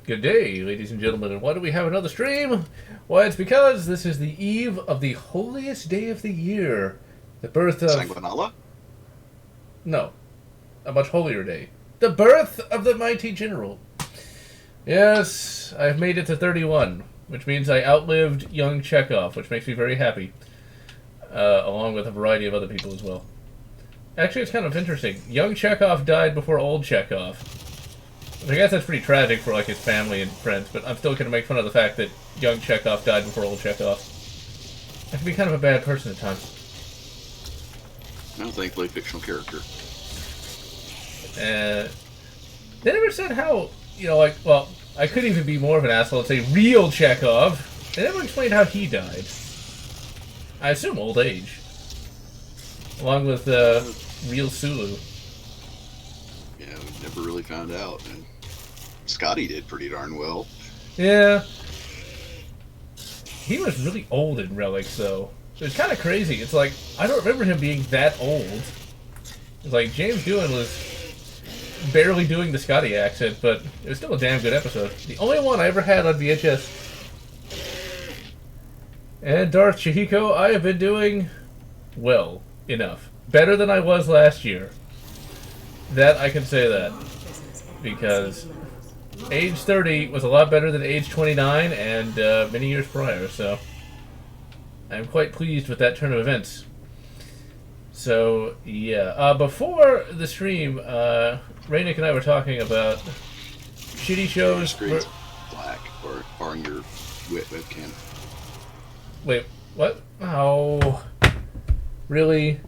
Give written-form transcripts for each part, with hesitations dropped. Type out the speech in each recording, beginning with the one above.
Good day, ladies and gentlemen, and why do we have another stream? Why, it's because this is the eve of the holiest day of the year. The birth of... Sanguinala? No. A much holier day. The birth of the mighty general. Yes, I've made it to 31, which means I outlived young Chekhov, which makes me very happy. Along with a variety of other people as well. Actually, it's kind of interesting. Young Chekhov died before old Chekhov. I guess that's pretty tragic for like his family and friends, but I'm still going to make fun of the fact that young Chekhov died before old Chekhov. I can be kind of a bad person at times. No, thankfully, fictional character. They never said how, like, well, I could even be more of an asshole and say real Chekhov. They never explained how he died. I assume old age. Along with real Sulu. Yeah, we never really found out. And Scotty did pretty darn well. Yeah. He was really old in Relics, though. It was kind of crazy. It's like, I don't remember him being that old. It's like, James Doohan was barely doing the Scotty accent, but it was still a damn good episode. The only one I ever had on VHS. And Darth Chihiko, I have been doing well enough. Better than I was last year. That, I can say that. Because age 30 was a lot better than age 29 and many years prior, so I'm quite pleased with that turn of events. So, yeah. Before the stream, Rainick and I were talking about shitty shows. Your screen's black, or on your webcam. Wait, what? Oh. Really?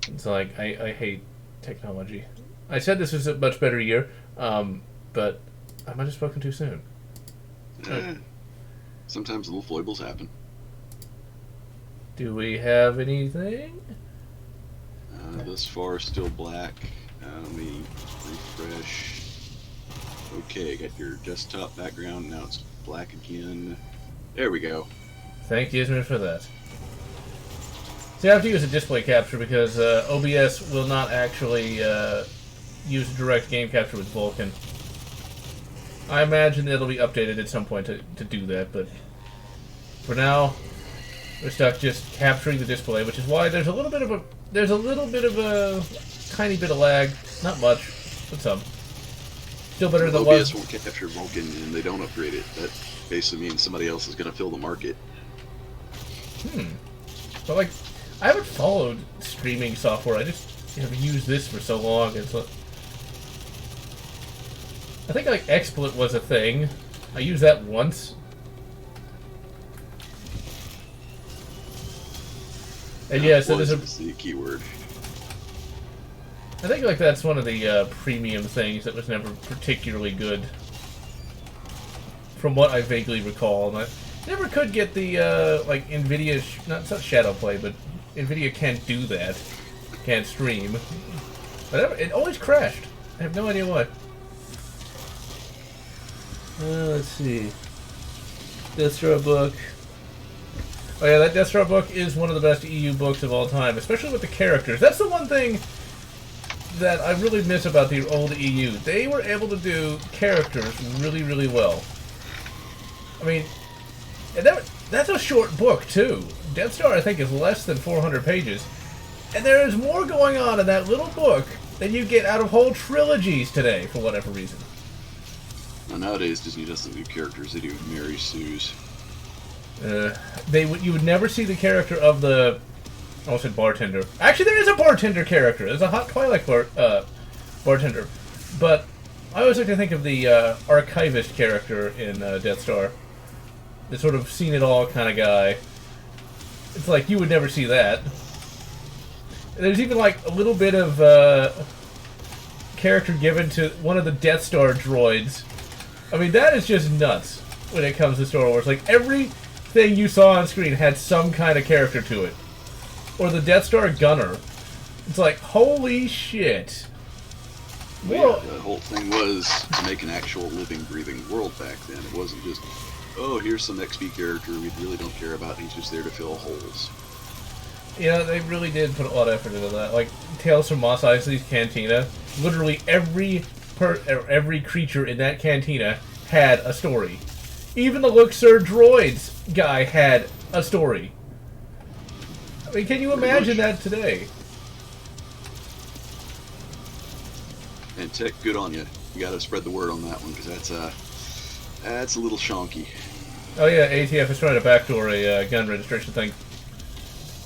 It's like, I hate technology. I said this was a much better year, but I might have spoken too soon. Sometimes little foibles happen. Do we have anything? Thus far, still black. Let me refresh. Okay, got your desktop background. Now it's black again. There we go. Thank you for that. See, I have to use a display capture because OBS will not actually use direct game capture with Vulkan. I imagine it'll be updated at some point to do that, but for now, we're stuck just capturing the display, which is why there's a little bit of a tiny bit of lag. Not much, but some. Still better than OBS won't capture Vulkan and they don't upgrade it. That basically means somebody else is going to fill the market. But like, I haven't followed streaming software. I just have used this for so long. It's like, I think like XSplit was a thing. I used that once. And yeah, so there's the keyword. I think like that's one of the premium things that was never particularly good, from what I vaguely recall. And I never could get the like NVIDIA, not Shadowplay, but NVIDIA can't do that, can't stream. But it always crashed. I have no idea why. Let's see. Death Star book. Oh yeah, that Death Star book is one of the best EU books of all time, especially with the characters. That's the one thing that I really miss about the old EU. They were able to do characters really, really well. I mean, and that's a short book, too. Death Star, I think, is less than 400 pages. And there is more going on in that little book than you get out of whole trilogies today, for whatever reason. Now, nowadays, Disney doesn't do characters, they do Mary Sue's. You would never see the character of the... I almost said bartender. Actually, there is a bartender character. There's a Hot Twilight bartender. But I always like to think of the archivist character in Death Star. The sort of seen-it-all kind of guy. It's like, you would never see that. There's even, like, a little bit of character given to one of the Death Star droids. I mean, that is just nuts when it comes to Star Wars. Like, everything you saw on screen had some kind of character to it. Or the Death Star gunner. It's like, holy shit. Well, yeah, the whole thing was to make an actual living, breathing world back then. It wasn't just, oh, here's some XP character we really don't care about, and he's just there to fill holes. Yeah, they really did put a lot of effort into that. Like, Tales from Mos Eisley's Cantina, literally every creature in that cantina had a story. Even the Look Sir Droids guy had a story. I mean, can you imagine that today? And Tech, good on you. You got to spread the word on that one, because that's a little shonky. Oh yeah, ATF is trying to backdoor a gun registration thing,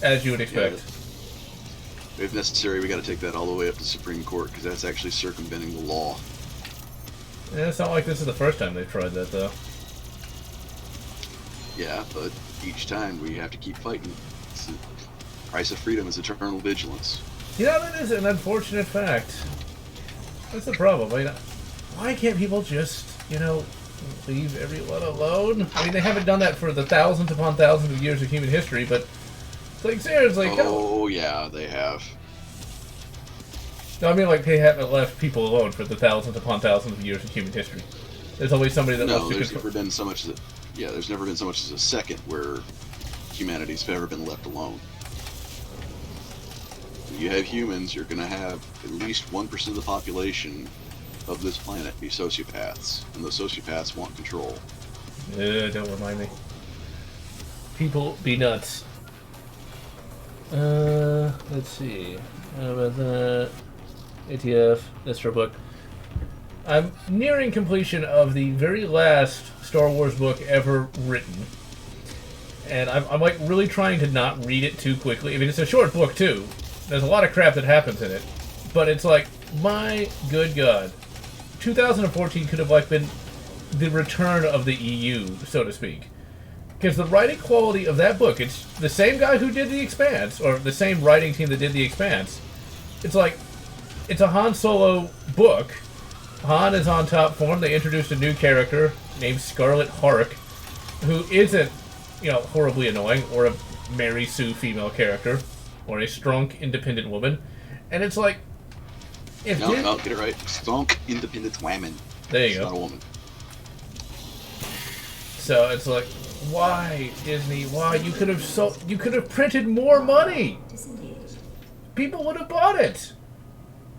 as you would expect. Yeah. If necessary, we got to take that all the way up to the Supreme Court, because that's actually circumventing the law. Yeah, it's not like this is the first time they've tried that, though. Yeah, but each time we have to keep fighting. The price of freedom is eternal vigilance. Yeah, that is an unfortunate fact. That's the problem. I mean, why can't people just, leave everyone alone? I mean, they haven't done that for the thousands upon thousands of years of human history, but it's like, seriously, oh, yeah, they have. No, I mean, like, they haven't left people alone for the thousands upon thousands of years of human history. There's always somebody that wants to there's never been so much there's never been so much as a second where humanity's ever been left alone. When you have humans, you're going to have at least 1% of the population of this planet be sociopaths, and those sociopaths want control. Don't remind me. People be nuts. Let's see. How about that? ATF, Mr. Book. I'm nearing completion of the very last Star Wars book ever written. And I'm like really trying to not read it too quickly. I mean, it's a short book too. There's a lot of crap that happens in it. But it's like, my good God. 2014 could have like been the return of the EU, so to speak. Because the writing quality of that book, it's the same guy who did The Expanse, or the same writing team that did The Expanse. It's like, it's a Han Solo book. Han is on top form. They introduced a new character named Scarlet Hark, who isn't, horribly annoying, or a Mary Sue female character, or a strong, independent woman. And it's like, No, get it right. Strong, independent woman. There you go. Not a woman. So it's like, why, Disney? Why? You could have printed more money. People would have bought it.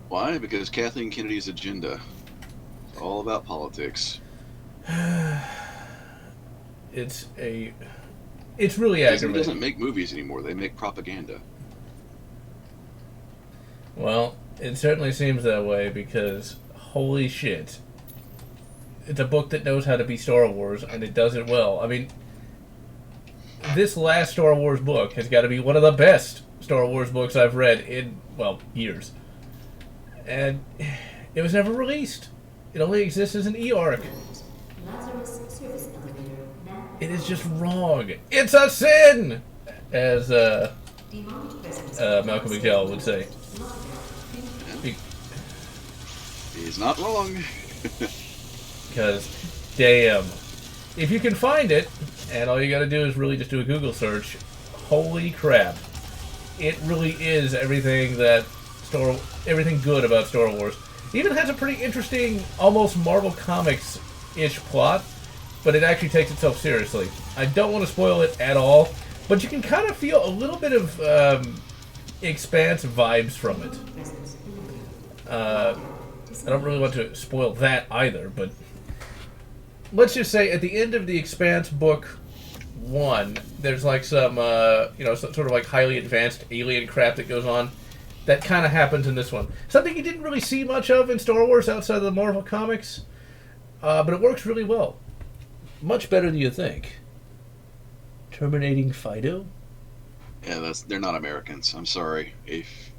Why? Because Kathleen Kennedy's agenda. It's all about politics. It's really Disney aggravating. doesn't make movies anymore. They make propaganda. Well, it certainly seems that way because, holy shit, it's a book that knows how to be Star Wars, and it does it well. I mean, this last Star Wars book has got to be one of the best Star Wars books I've read in, years. And it was never released. It only exists as an e-arc. It is just wrong. It's a sin! As Malcolm McDowell would say. He's not wrong. Because, damn. If you can find it, and all you gotta do is really just do a Google search, holy crap. It really is everything good about Star Wars. It even has a pretty interesting, almost Marvel Comics-ish plot, but it actually takes itself seriously. I don't want to spoil it at all, but you can kind of feel a little bit of Expanse vibes from it. I don't really want to spoil that either, but let's just say at the end of the Expanse book 1, there's like some, sort of like highly advanced alien crap that goes on. That kind of happens in this one. Something you didn't really see much of in Star Wars outside of the Marvel Comics, but it works really well. Much better than you think. Terminating Fido? Yeah, they're not Americans. I'm sorry. If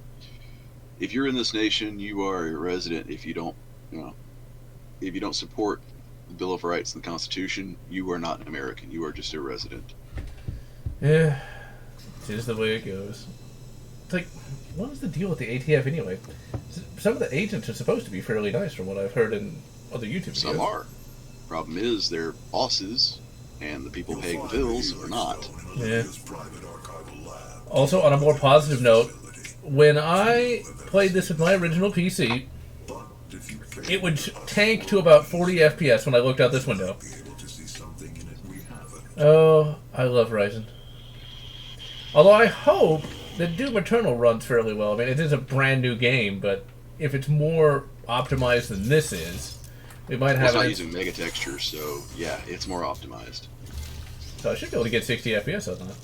you're in this nation, you are a resident. If you don't support the Bill of Rights and the Constitution, you are not an American. You are just a resident. Yeah, it's just the way it goes. It's like, what is the deal with the ATF anyway? Some of the agents are supposed to be fairly nice from what I've heard in other YouTube videos. Some are. Problem is, their bosses and the people paying the bills are not. Yeah. Also, on a more positive note, when I played this with my original PC, it would tank to about 40 FPS when I looked out this window. Oh, I love Ryzen. Although I hope the Doom Eternal runs fairly well. I mean, it is a brand new game, but if it's more optimized than this is, we might have. It's not using mega textures, so yeah, it's more optimized. So I should be able to get 60 FPS on that.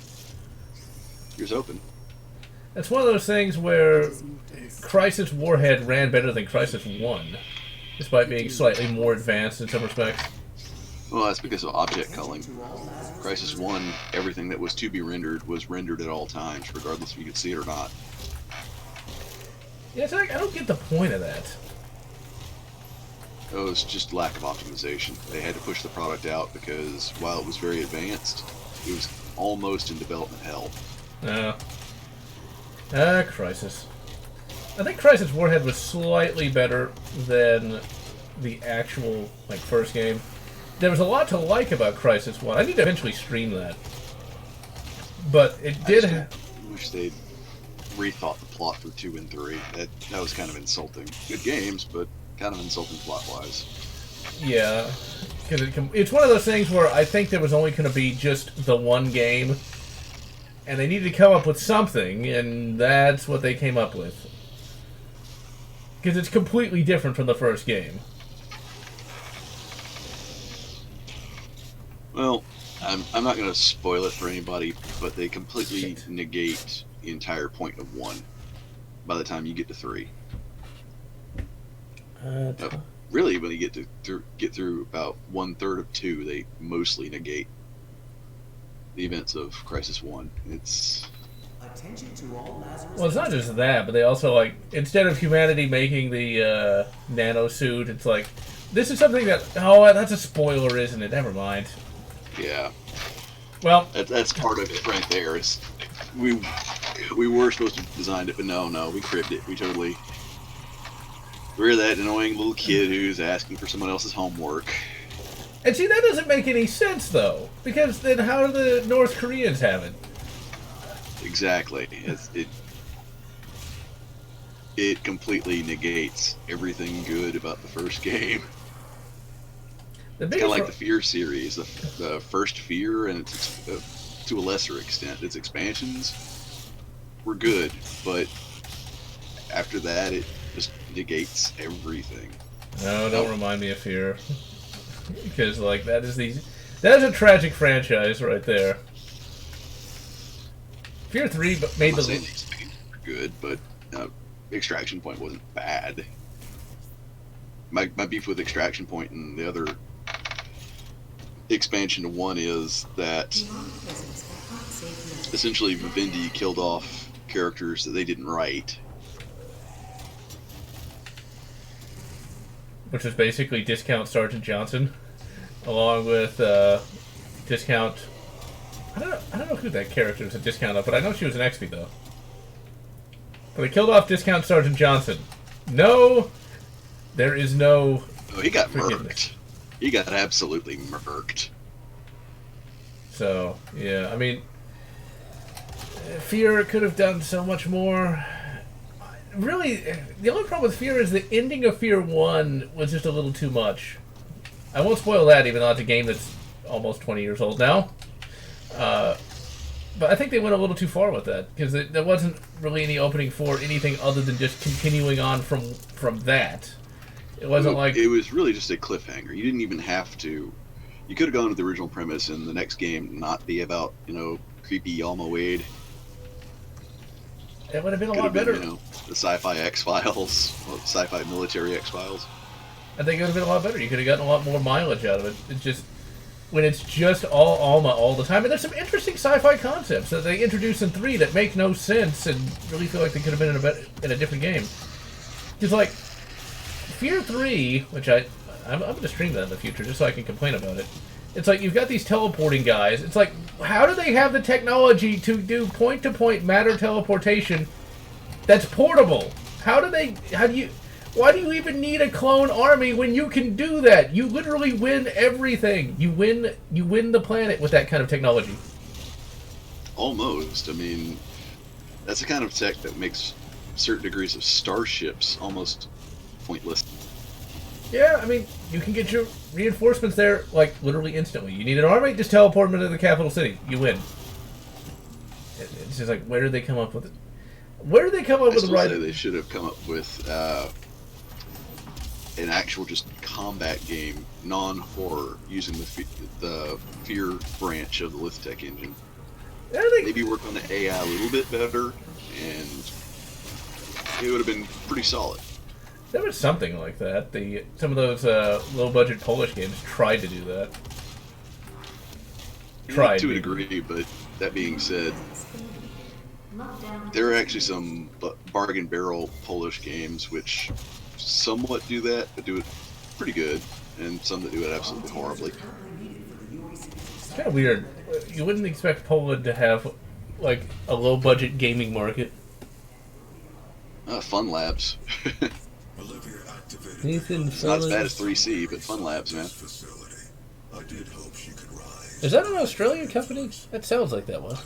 Here's open. It's one of those things where Crysis Warhead ran better than Crysis 1, despite being slightly more advanced in some respects. Well, that's because of object culling. Crysis 1, everything that was to be rendered was rendered at all times, regardless if you could see it or not. Yeah, it's like, I don't get the point of that. Oh, it's just lack of optimization. They had to push the product out because while it was very advanced, it was almost in development hell. Crysis. I think Crysis Warhead was slightly better than the actual, like, first game. There was a lot to like about Crysis 1. I need to eventually stream that. But it did... I wish they'd rethought the plot for 2 and 3. That was kind of insulting. Good games, but kind of insulting plot-wise. Yeah. Because it's one of those things where I think there was only going to be just the one game, and they needed to come up with something, and that's what they came up with. Because it's completely different from the first game. Well, I'm not going to spoil it for anybody, but they completely negate the entire point of 1 by the time you get to 3. Really, when you get through about 1/3 of 2, they mostly negate the events of Crysis 1. Well, it's not just that, but they also, like, instead of humanity making the nano suit, it's like, this is something that, oh, that's a spoiler, isn't it? Never mind. Yeah. Well, that's part of it right there. Is we were supposed to have designed it, but no, we cribbed it. We're that annoying little kid who's asking for someone else's homework. And see, that doesn't make any sense, though, because then how do the North Koreans have it? Exactly. It completely negates everything good about the first game. It's kind of like the Fear series. The first Fear, and to a lesser extent, its expansions were good, but after that, it just negates everything. No, don't remind me of Fear, because like that is a tragic franchise right there. Fear 3 made the expansions were good, but Extraction Point wasn't bad. My beef with Extraction Point and the other expansion to 1 is that essentially Vivendi killed off characters that they didn't write. Which was basically Discount Sergeant Johnson, along with Discount... I don't know who that character is a Discount of, but I know she was an XP, though. But they killed off Discount Sergeant Johnson. No, there is no... Oh, he got murked. He got absolutely murked. So, yeah, I mean, Fear could have done so much more. Really, the only problem with Fear is the ending of Fear 1 was just a little too much. I won't spoil that, even though it's a game that's almost 20 years old now. But I think they went a little too far with that, because there wasn't really any opening for anything other than just continuing on from that. It wasn't like... It was really just a cliffhanger. You didn't even have to... You could have gone with the original premise and the next game not be about, creepy Alma Wade. It would have been a lot better. The Sci-Fi X-Files, Sci-Fi Military X-Files. I think it would have been a lot better. You could have gotten a lot more mileage out of it. It's just... When it's just all Alma all the time. And there's some interesting sci-fi concepts that they introduce in 3 that make no sense and really feel like they could have been in a different game. Because, like, Fear 3, which I'm going to stream that in the future just so I can complain about it. It's like, you've got these teleporting guys. It's like, how do they have the technology to do point-to-point matter teleportation that's portable? Why do you even need a clone army when you can do that? You literally win everything. You win the planet with that kind of technology. Almost. I mean, that's the kind of tech that makes certain degrees of starships almost pointless. Yeah, I mean, you can get your reinforcements there, like, literally instantly. You need an army, just teleport them into the capital city. You win. It's just like, where did they come up with it? Where did they come up with the right? Say they should have come up with an actual just combat game, non-horror, using the fear branch of the Lithtech engine. Maybe work on the AI a little bit better, and it would have been pretty solid. There was something like that. Some of those low-budget Polish games tried to do that. Tried to a degree, but that being said, there are actually some bargain barrel Polish games which somewhat do that, but do it pretty good, and some that do it absolutely horribly. It's kind of weird. You wouldn't expect Poland to have like a low-budget gaming market. Fun Labs. It's not as bad as 3C, but Fun Labs, man. Is that an Australian company? That sounds like that one.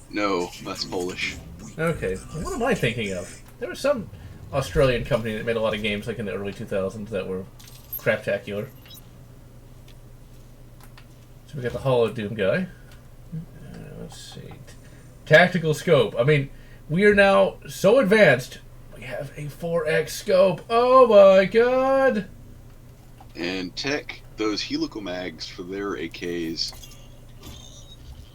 No, that's Polish. Okay, what am I thinking of? There was some Australian company that made a lot of games like in the early 2000s that were craptacular. So we got the Hollow Doom guy. Let's see. Tactical scope. I mean, we are now so advanced. We have a 4X scope. Oh my god! And tech, those helical mags for their AKs,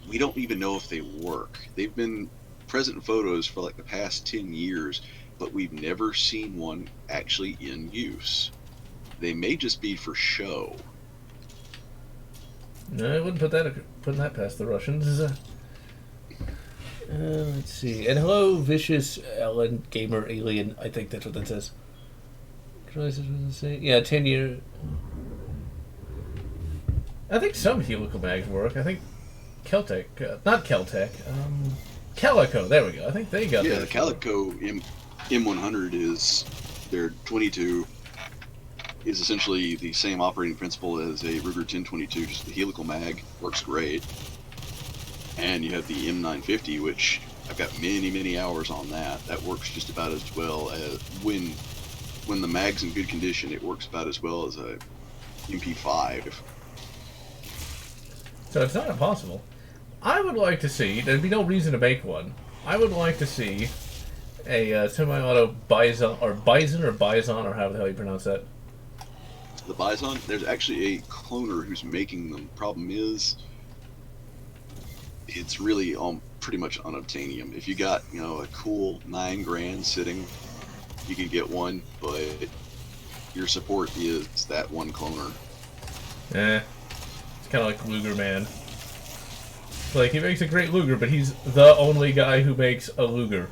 we don't even know if they work. They've been present in photos for like the past 10 years, but we've never seen one actually in use. They may just be for show. No, I wouldn't put that past the Russians. Let's see. And hello, Vicious Ellen Gamer Alien. I think that's what that says. Yeah, 10 year. I think some helical mags work. I think Keltec, not Keltec, Calico. There we go. I think they got. Yeah, the Calico M100 is their 22. Is essentially the same operating principle as a Ruger 1022. Just the helical mag works great. And you have the M950, which I've got many hours on that. That works just about as well as when the mag's in good condition. It works about as well as a MP5. So it's not impossible. I would like to see. There'd be no reason to make one. I would like to see a semi-auto Bison or Bison or however the hell you pronounce that. The Bison. There's actually a cloner who's making them. Problem is, it's really pretty much unobtainium. If you got, a cool $9,000 sitting, you could get one, but your support is that one cloner. It's kind of like Luger Man. Like, he makes a great Luger, but he's the only guy who makes a Luger.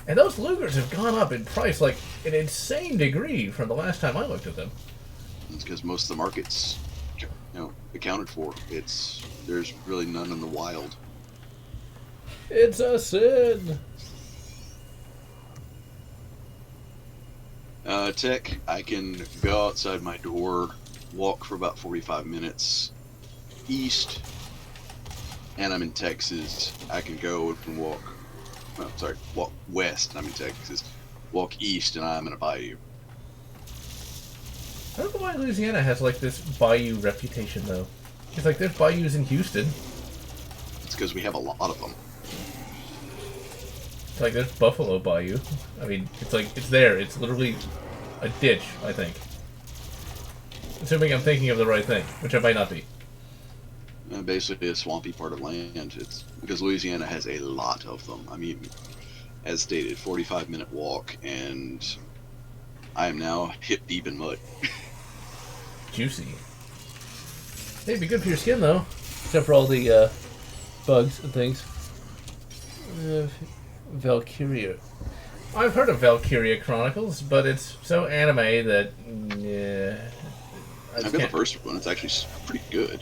And those Lugers have gone up in price like an insane degree from the last time I looked at them. It's because most of the market's accounted for. There's really none in the wild. It's a sin. Tech, I can go outside my door, walk for about 45 minutes east, and I'm in Texas. I can go and walk west, and I'm in Texas. Walk east, and I'm in a bayou. I don't know why Louisiana has like this bayou reputation though. It's like there's bayous in Houston. It's because we have a lot of them. It's like there's Buffalo Bayou. I mean, it's there. It's literally a ditch, I think. Assuming I'm thinking of the right thing, which I might not be. Basically a swampy part of land. It's because Louisiana has a lot of them. I mean, as stated, 45-minute walk, and I am now hip deep in mud. Juicy. Hey, it'd be good for your skin though, except for all the bugs and things. Valkyria. I've heard of Valkyria Chronicles, but it's so anime that I've got the first one. It's actually pretty good.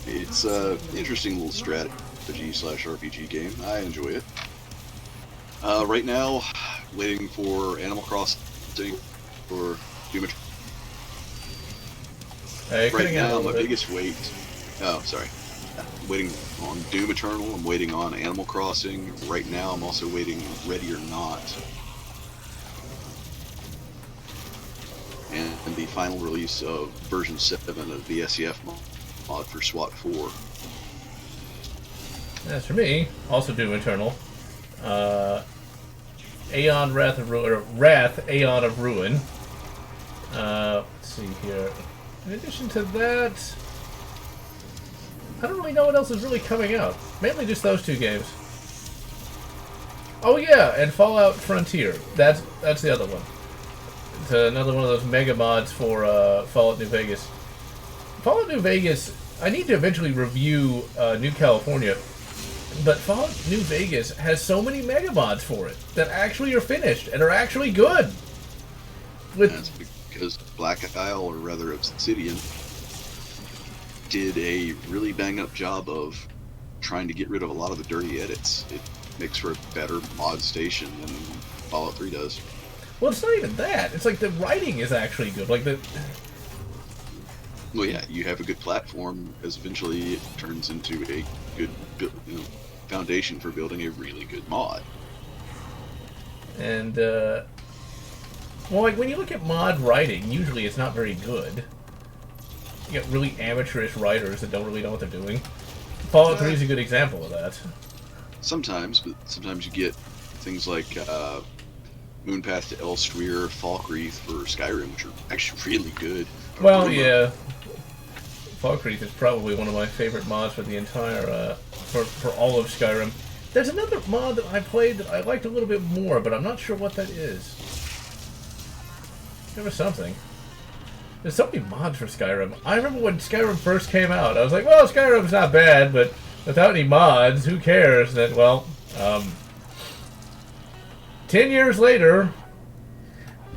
It's an interesting little strategy/RPG game. I enjoy it. Right now, waiting for Animal Crossing for Doom Eternal. Right now, my biggest wait. Oh, sorry. Waiting on Doom Eternal. I'm waiting on Animal Crossing. Right now, I'm also waiting Ready or Not. And the final release of version 7 of the SEF mod for SWAT 4. As for me, also Doom Eternal. Aeon Wrath of Ruin, or Wrath Aeon of Ruin. Let's see here. In addition to that, I don't really know what else is really coming out. Mainly just those two games. Oh yeah, and Fallout Frontier. That's the other one. It's another one of those mega mods for Fallout New Vegas. Fallout New Vegas, I need to eventually review New California, but Fallout New Vegas has so many mega mods for it that actually are finished and are actually good. That's because Black Isle, or rather Obsidian, did a really bang-up job of trying to get rid of a lot of the dirty edits. It makes for a better mod station than Fallout 3 does. Well, it's not even that. It's like the writing is actually good. Like the... Well, yeah, you have a good platform, as eventually it turns into a good foundation for building a really good mod. And, well, like, when you look at mod writing, usually it's not very good. You get really amateurish writers that don't really know what they're doing. Fallout 3 is a good example of that. Sometimes, but sometimes you get things like Moonpath to Elsewhere, Falkreath for Skyrim, which are actually really good. Well, yeah. Falkreath is probably one of my favorite mods for the entire, for all of Skyrim. There's another mod that I played that I liked a little bit more, but I'm not sure what that is. There was something. There's so many mods for Skyrim. I remember when Skyrim first came out, I was like, well, Skyrim's not bad, but without any mods, who cares? That, well, 10 years later,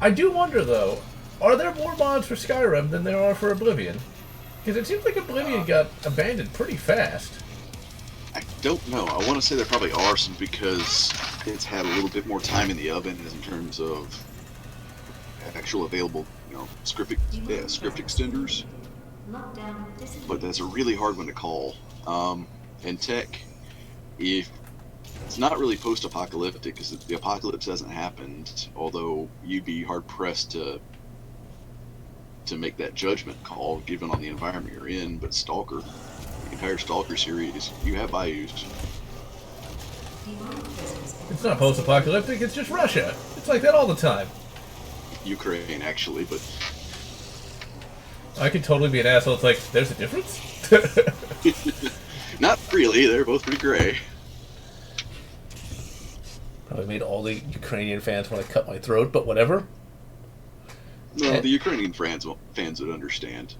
I do wonder, though, are there more mods for Skyrim than there are for Oblivion? Because it seems like Oblivion got abandoned pretty fast. I don't know. I want to say there probably are some because it's had a little bit more time in the oven in terms of actual available, script extenders. But that's a really hard one to call. And tech, if it's not really post-apocalyptic because the apocalypse hasn't happened, although you'd be hard-pressed to make that judgment call given on the environment you're in. But Stalker, the entire Stalker series, you have bayous. It's not post-apocalyptic, it's just Russia. It's like that all the time. Ukraine, actually, but... I could totally be an asshole. It's like, there's a difference? Not really, they're both pretty gray. Probably made all the Ukrainian fans want to cut my throat, but whatever. No, the Ukrainian fans would understand.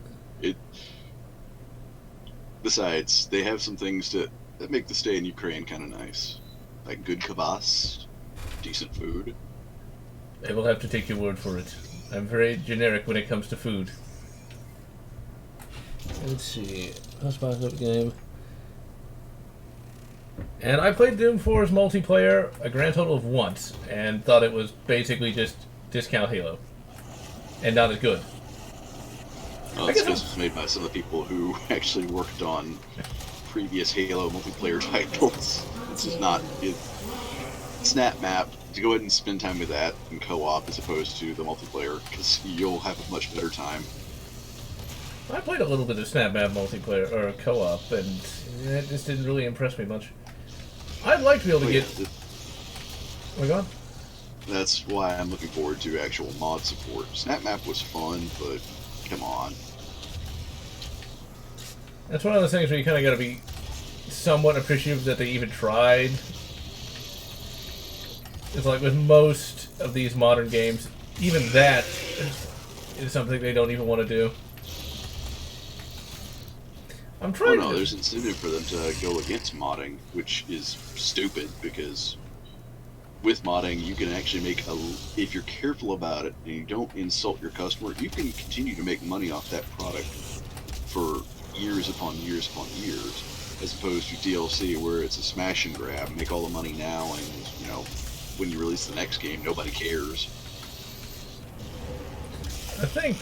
Besides, they have some things that make the stay in Ukraine kind of nice. Like good kvass, decent food. I will have to take your word for it. I'm very generic when it comes to food. Let's see. Post-apocalyptic game. And I played Doom 4's multiplayer a grand total of once, and thought it was basically just discount Halo. And not as good. Well, it's because it's made by some of the people who actually worked on previous Halo multiplayer titles. This is not... Snap Map, to go ahead and spend time with that in co-op as opposed to the multiplayer, because you'll have a much better time. I played a little bit of Snap Map multiplayer, or co-op, and it just didn't really impress me much. I'd like to be able to get... Oh my god. That's why I'm looking forward to actual mod support. Snap Map was fun, but come on. That's one of those things where you kind of got to be somewhat appreciative that they even tried. It's like with most of these modern games, even that is something they don't even want to do. I'm trying to... there's incentive for them to go against modding, which is stupid because with modding, you can actually make if you're careful about it and you don't insult your customer, you can continue to make money off that product for years upon years upon years, as opposed to DLC where it's a smash and grab, make all the money now, and when you release the next game, nobody cares. I think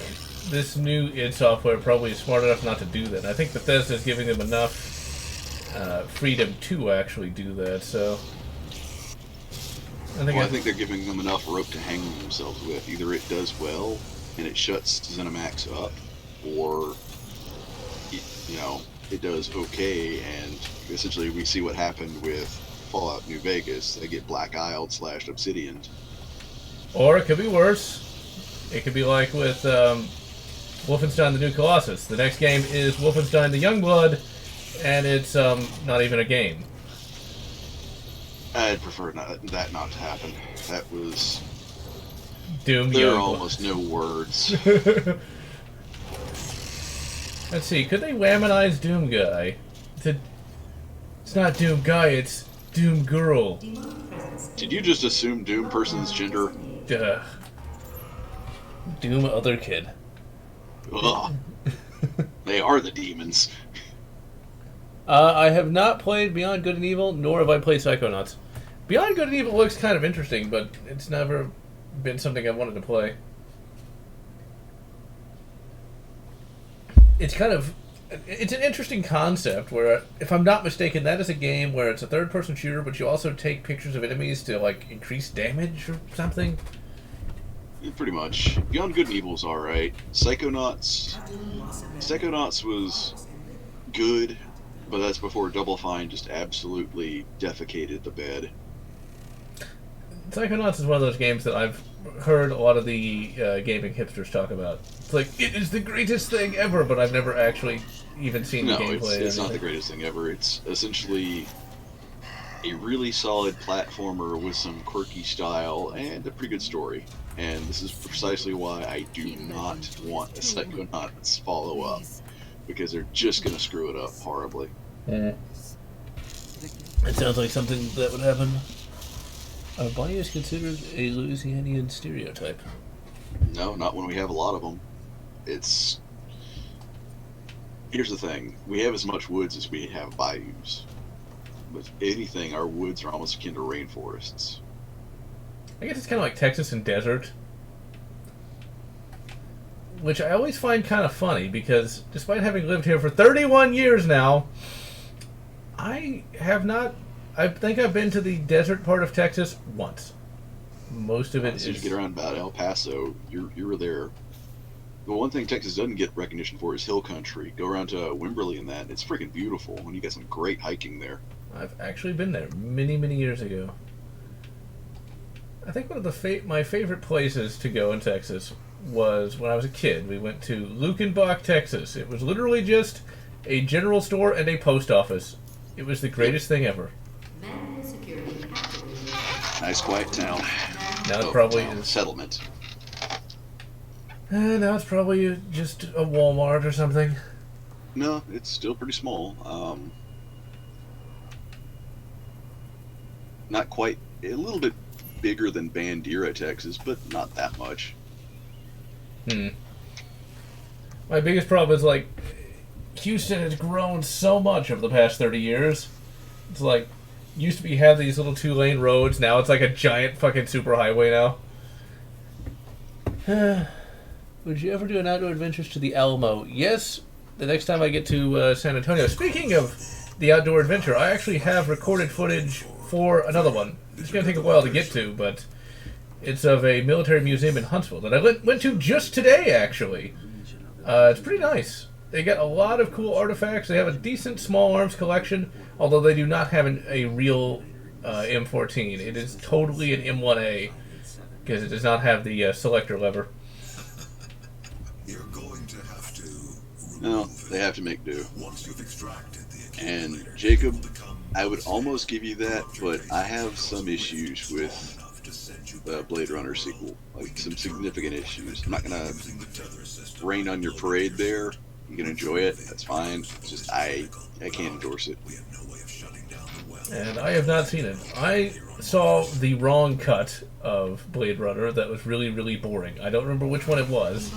this new id Software probably is smart enough not to do that. I think Bethesda is giving them enough freedom to actually do that, so... I think they're giving them enough rope to hang themselves with. Either it does well and it shuts ZeniMax up, or it does okay, and essentially we see what happened with Fallout New Vegas. They get Black Isle / Obsidian. Or it could be worse. It could be like with Wolfenstein: The New Colossus. The next game is Wolfenstein: The Youngblood, and it's not even a game. I'd prefer that not to happen. That was... Doom There are Youngblood. almost no words. Let's see, could they whammonize Doom Guy? It's not Doom Guy, it's Doom Girl. Did you just assume Doom person's gender? Duh. Doom Other Kid. Ugh. They are the demons. I have not played Beyond Good and Evil, nor have I played Psychonauts. Beyond Good and Evil looks kind of interesting, but it's never been something I've wanted to play. It's an interesting concept where, if I'm not mistaken, that is a game where it's a third-person shooter, but you also take pictures of enemies to, like, increase damage or something. Pretty much. Beyond Good and Evil is alright. Psychonauts was good, but that's before Double Fine just absolutely defecated the bed. Psychonauts is one of those games that I've heard a lot of the gaming hipsters talk about. It's like, it is the greatest thing ever, but I've never actually even seen the gameplay. No, it's not the greatest thing ever. It's essentially a really solid platformer with some quirky style and a pretty good story. And this is precisely why I do not want a Psychonauts follow-up, because they're just going to screw it up horribly. It sounds like something that would happen. Our body is considered a Louisianian stereotype. No, not when we have a lot of them. Here's the thing. We have as much woods as we have bayous. With anything, our woods are almost akin to rainforests. I guess it's kind of like Texas and desert. Which I always find kind of funny, because despite having lived here for 31 years now, I think I've been to the desert part of Texas once. Most of it As soon as you get around about El Paso, you're there. The one thing Texas doesn't get recognition for is hill country. Go around to Wimberley and that. It's freaking beautiful, and you got some great hiking there. I've actually been there many, many years ago. I think one of my favorite places to go in Texas was when I was a kid. We went to Lukenbach, Texas. It was literally just a general store and a post office. It was the greatest thing ever. Nice quiet town. Now it probably is. Settlement. Now it's probably just a Walmart or something. No, it's still pretty small. Not quite. A little bit bigger than Bandera, Texas, but not that much. My biggest problem is, like, Houston has grown so much over the past 30 years. It's like, used to have these little 2-lane roads, now it's like a giant fucking superhighway now. Would you ever do an outdoor adventures to the Alamo? Yes, the next time I get to San Antonio. Speaking of the outdoor adventure, I actually have recorded footage for another one. It's going to take a while to get to, but it's of a military museum in Huntsville that I went to just today, actually. It's pretty nice. They got a lot of cool artifacts. They have a decent small arms collection, although they do not have a real M14. It is totally an M1A, because it does not have the selector lever. You're going to have to No, they have to make do. once you've extracted the And accumulator, Jacob, will become I would almost give you that, but I have some issues with enough to send you the Blade Runner sequel. Like, some significant issues. I'm not gonna using the tether system. rain on your parade there. You can enjoy it, that's fine. It's just, I can't endorse it. We have no way of shutting down the well. And I have not seen it. I saw the wrong cut of Blade Runner that was really, really boring. I don't remember which one it was,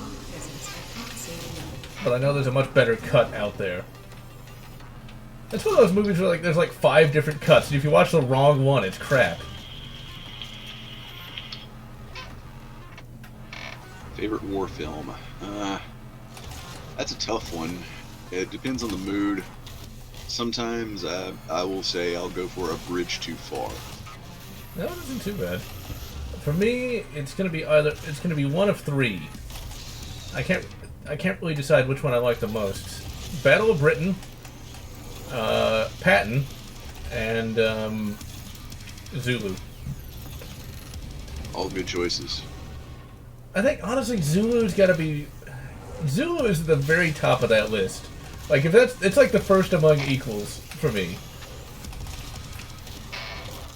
but I know there's a much better cut out there. It's one of those movies where there's 5 different cuts, and if you watch the wrong one, it's crap. Favorite war film? That's a tough one. It depends on the mood. Sometimes I will say I'll go for A Bridge Too Far. That one isn't too bad. For me, it's gonna be one of 3. I can't really decide which one I like the most. Battle of Britain, Patton, and Zulu. All good choices. I think, honestly, Zulu's got to be... Zulu is at the very top of that list. Like, if that's... It's like the first among equals for me.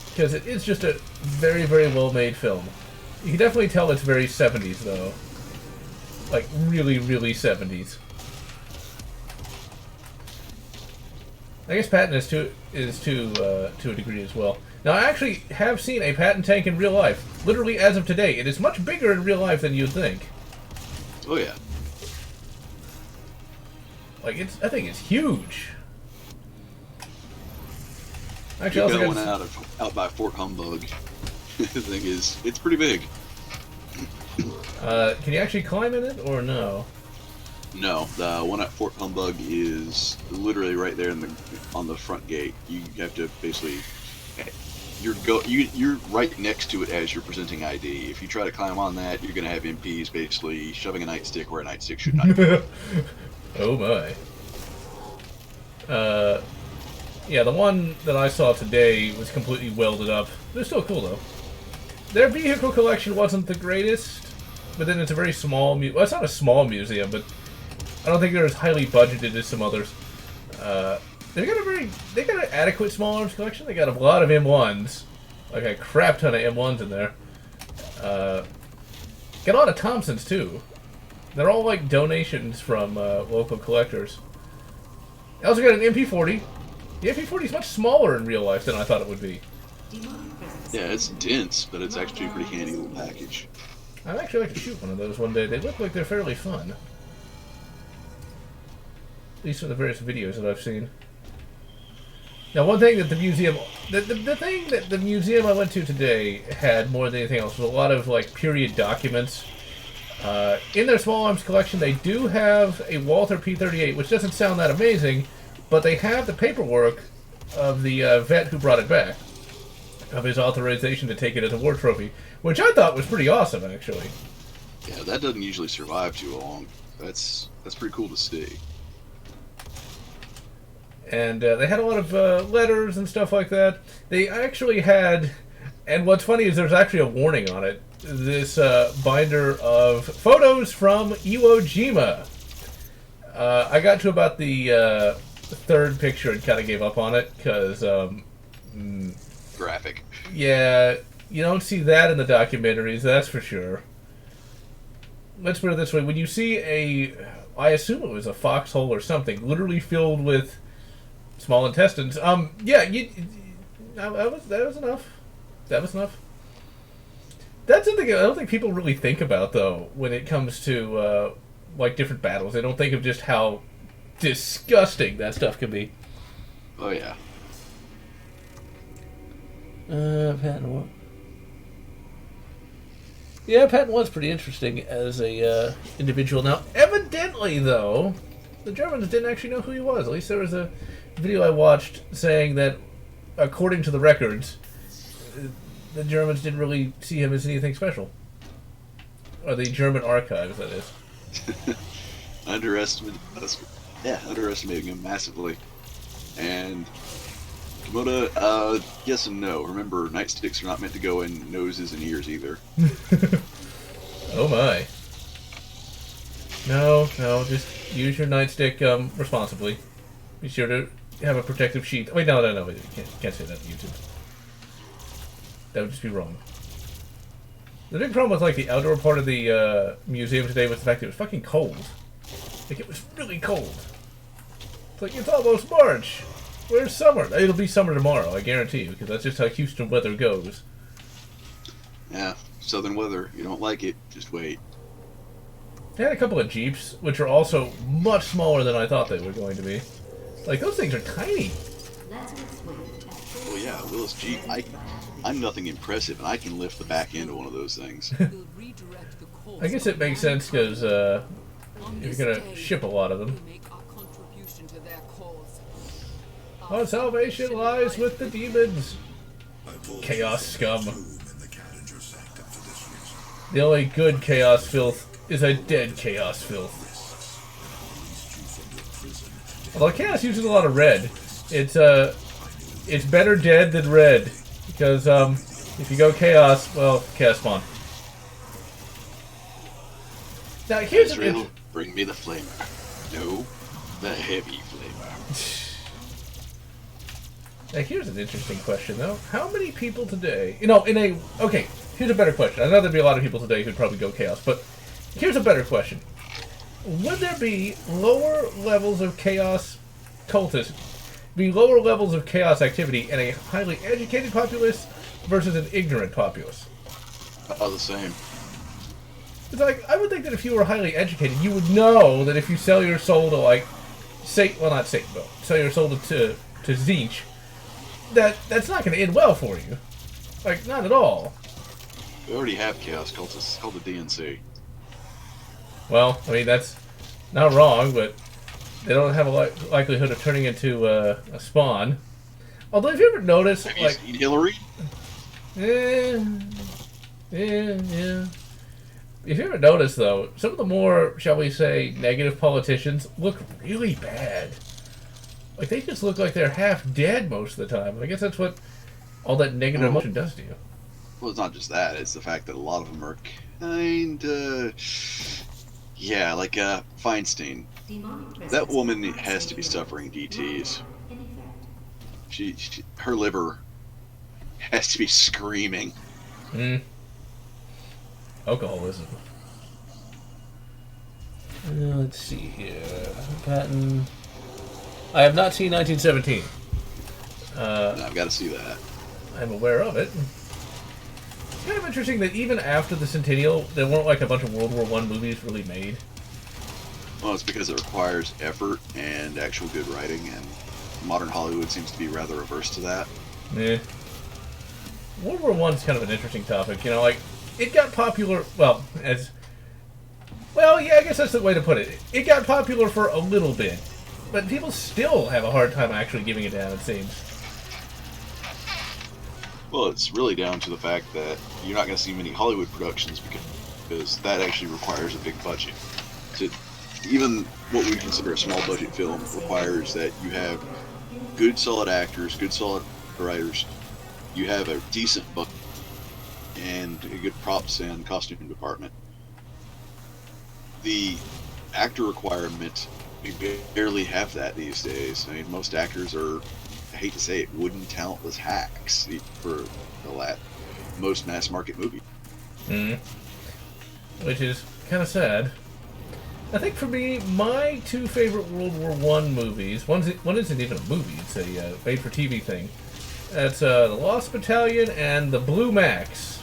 Because it's just a very, very well-made film. You can definitely tell it's very 70s, though. Like, really, really 70s. I guess Patton is to a degree as well. Now, I actually have seen a Patton tank in real life. Literally, as of today. It is much bigger in real life than you'd think. Oh, yeah. Like, I think it's huge. Actually, You I got also one out by Fort Humbug. The thing is, it's pretty big. can you actually climb in it, or no? No, the one at Fort Humbug is literally right there on the front gate. You have to basically, you're right next to it as you're presenting ID. If you try to climb on that, you're gonna have MPs basically shoving a nightstick where a nightstick should not be. Oh my. Yeah, the one that I saw today was completely welded up. They're still cool though. Their vehicle collection wasn't the greatest, but then it's a very small well, it's not a small museum, but I don't think they're as highly budgeted as some others. They got an adequate small arms collection. They got a lot of M1s, like a crap ton of M1s in there. Got a lot of Thompsons too. They're all like donations from local collectors. I also got an MP40. The MP40 is much smaller in real life than I thought it would be. Yeah, it's dense, but it's actually a pretty handy little package. I'd actually like to shoot one of those one day. They look like they're fairly fun. At least from the various videos that I've seen. Now, one thing that the museum... The thing that the museum I went to today had more than anything else was a lot of, like, period documents. In their small arms collection, they do have a Walther P-38, which doesn't sound that amazing, but they have the paperwork of the vet who brought it back, of his authorization to take it as a war trophy, which I thought was pretty awesome, actually. Yeah, that doesn't usually survive too long. That's pretty cool to see. And they had a lot of letters and stuff like that. They actually had, and what's funny is there's actually a warning on it, this binder of photos from Iwo Jima. I got to about the third picture and kind of gave up on it, because... Graphic. Yeah, you don't see that in the documentaries, that's for sure. Let's put it this way, when you see I assume it was a foxhole or something, literally filled with small intestines, yeah, that was enough. That was enough. That's something I don't think people really think about, though, when it comes to, like, different battles. They don't think of just how disgusting that stuff can be. Oh, yeah. Patton 1. Yeah, Patton 1's pretty interesting as a individual. Now, evidently, though, the Germans didn't actually know who he was. At least there was a video I watched saying that, according to the records, the Germans didn't really see him as anything special. Or the German archives, that is. Underestimating him massively. And Komoda, yes and no. Remember, nightsticks are not meant to go in noses and ears either. Oh my. No, just use your nightstick responsibly. Be sure to have a protective sheath. Wait, no, you can't say that on YouTube. That would just be wrong. The big problem with, like, the outdoor part of the museum today was the fact that it was fucking cold. Like, it was really cold. It's like, it's almost March. Where's summer? It'll be summer tomorrow, I guarantee you, because that's just how Houston weather goes. Yeah, southern weather. You don't like it, just wait. They had a couple of Jeeps, which are also much smaller than I thought they were going to be. Like, those things are tiny. Oh yeah, Willis Jeep. I'm nothing impressive, and I can lift the back end of one of those things. I guess it makes sense, because you're going to ship a lot of them. Our salvation lies with the demons. Chaos scum. The only good chaos filth is a dead chaos filth. Although chaos uses a lot of red. It's better dead than red, because if you go chaos, well, chaos spawn. Now here's Israel, bring me the flamer. No, the heavy flamer. Now here's an interesting question though. How many people today, okay, here's a better question. I know there'd be a lot of people today who'd probably go chaos, but here's a better question. Would there be lower levels of chaos cultists, lower levels of chaos activity in a highly educated populace versus an ignorant populace? All the same. It's like, I would think that if you were highly educated, you would know that if you sell your soul to, like, not Satan, but sell your soul to Zinch, that's not going to end well for you. Like, not at all. We already have chaos cultists. It's called the DNC. Well, I mean, that's not wrong, but they don't have a likelihood of turning into a spawn. Although, have you ever noticed, have like... you seen Hillary? Yeah. If you ever notice, though, some of the more, shall we say, negative politicians look really bad. Like, they just look like they're half dead most of the time. I guess that's what all that negative emotion does to you. Well, it's not just that. It's the fact that a lot of them are kind of... Yeah, like Feinstein. That woman has to be suffering DTs. Her liver has to be screaming. Alcoholism. Let's see here. Patton. I have not seen 1917. I've got to see that. I'm aware of it. It's kind of interesting that even after the Centennial, there weren't like a bunch of World War I movies really made. Well, it's because it requires effort and actual good writing, and modern Hollywood seems to be rather averse to that. Yeah. World War I is kind of an interesting topic. Like, it got popular, yeah, I guess that's the way to put it. It got popular for a little bit, but people still have a hard time actually giving it down, it seems. Well, it's really down to the fact that you're not going to see many Hollywood productions because that actually requires a big budget. Even what we consider a small budget film requires that you have good solid actors, good solid writers, you have a decent budget, and a good props and costume department. The actor requirement, we barely have that these days. I mean, most actors are, I hate to say it, wooden, talentless hacks for most mass market movie. Which is kind of sad. I think for me, my two favorite World War I movies, one isn't even a movie, it's a made-for-TV thing. That's the Lost Battalion and the Blue Max.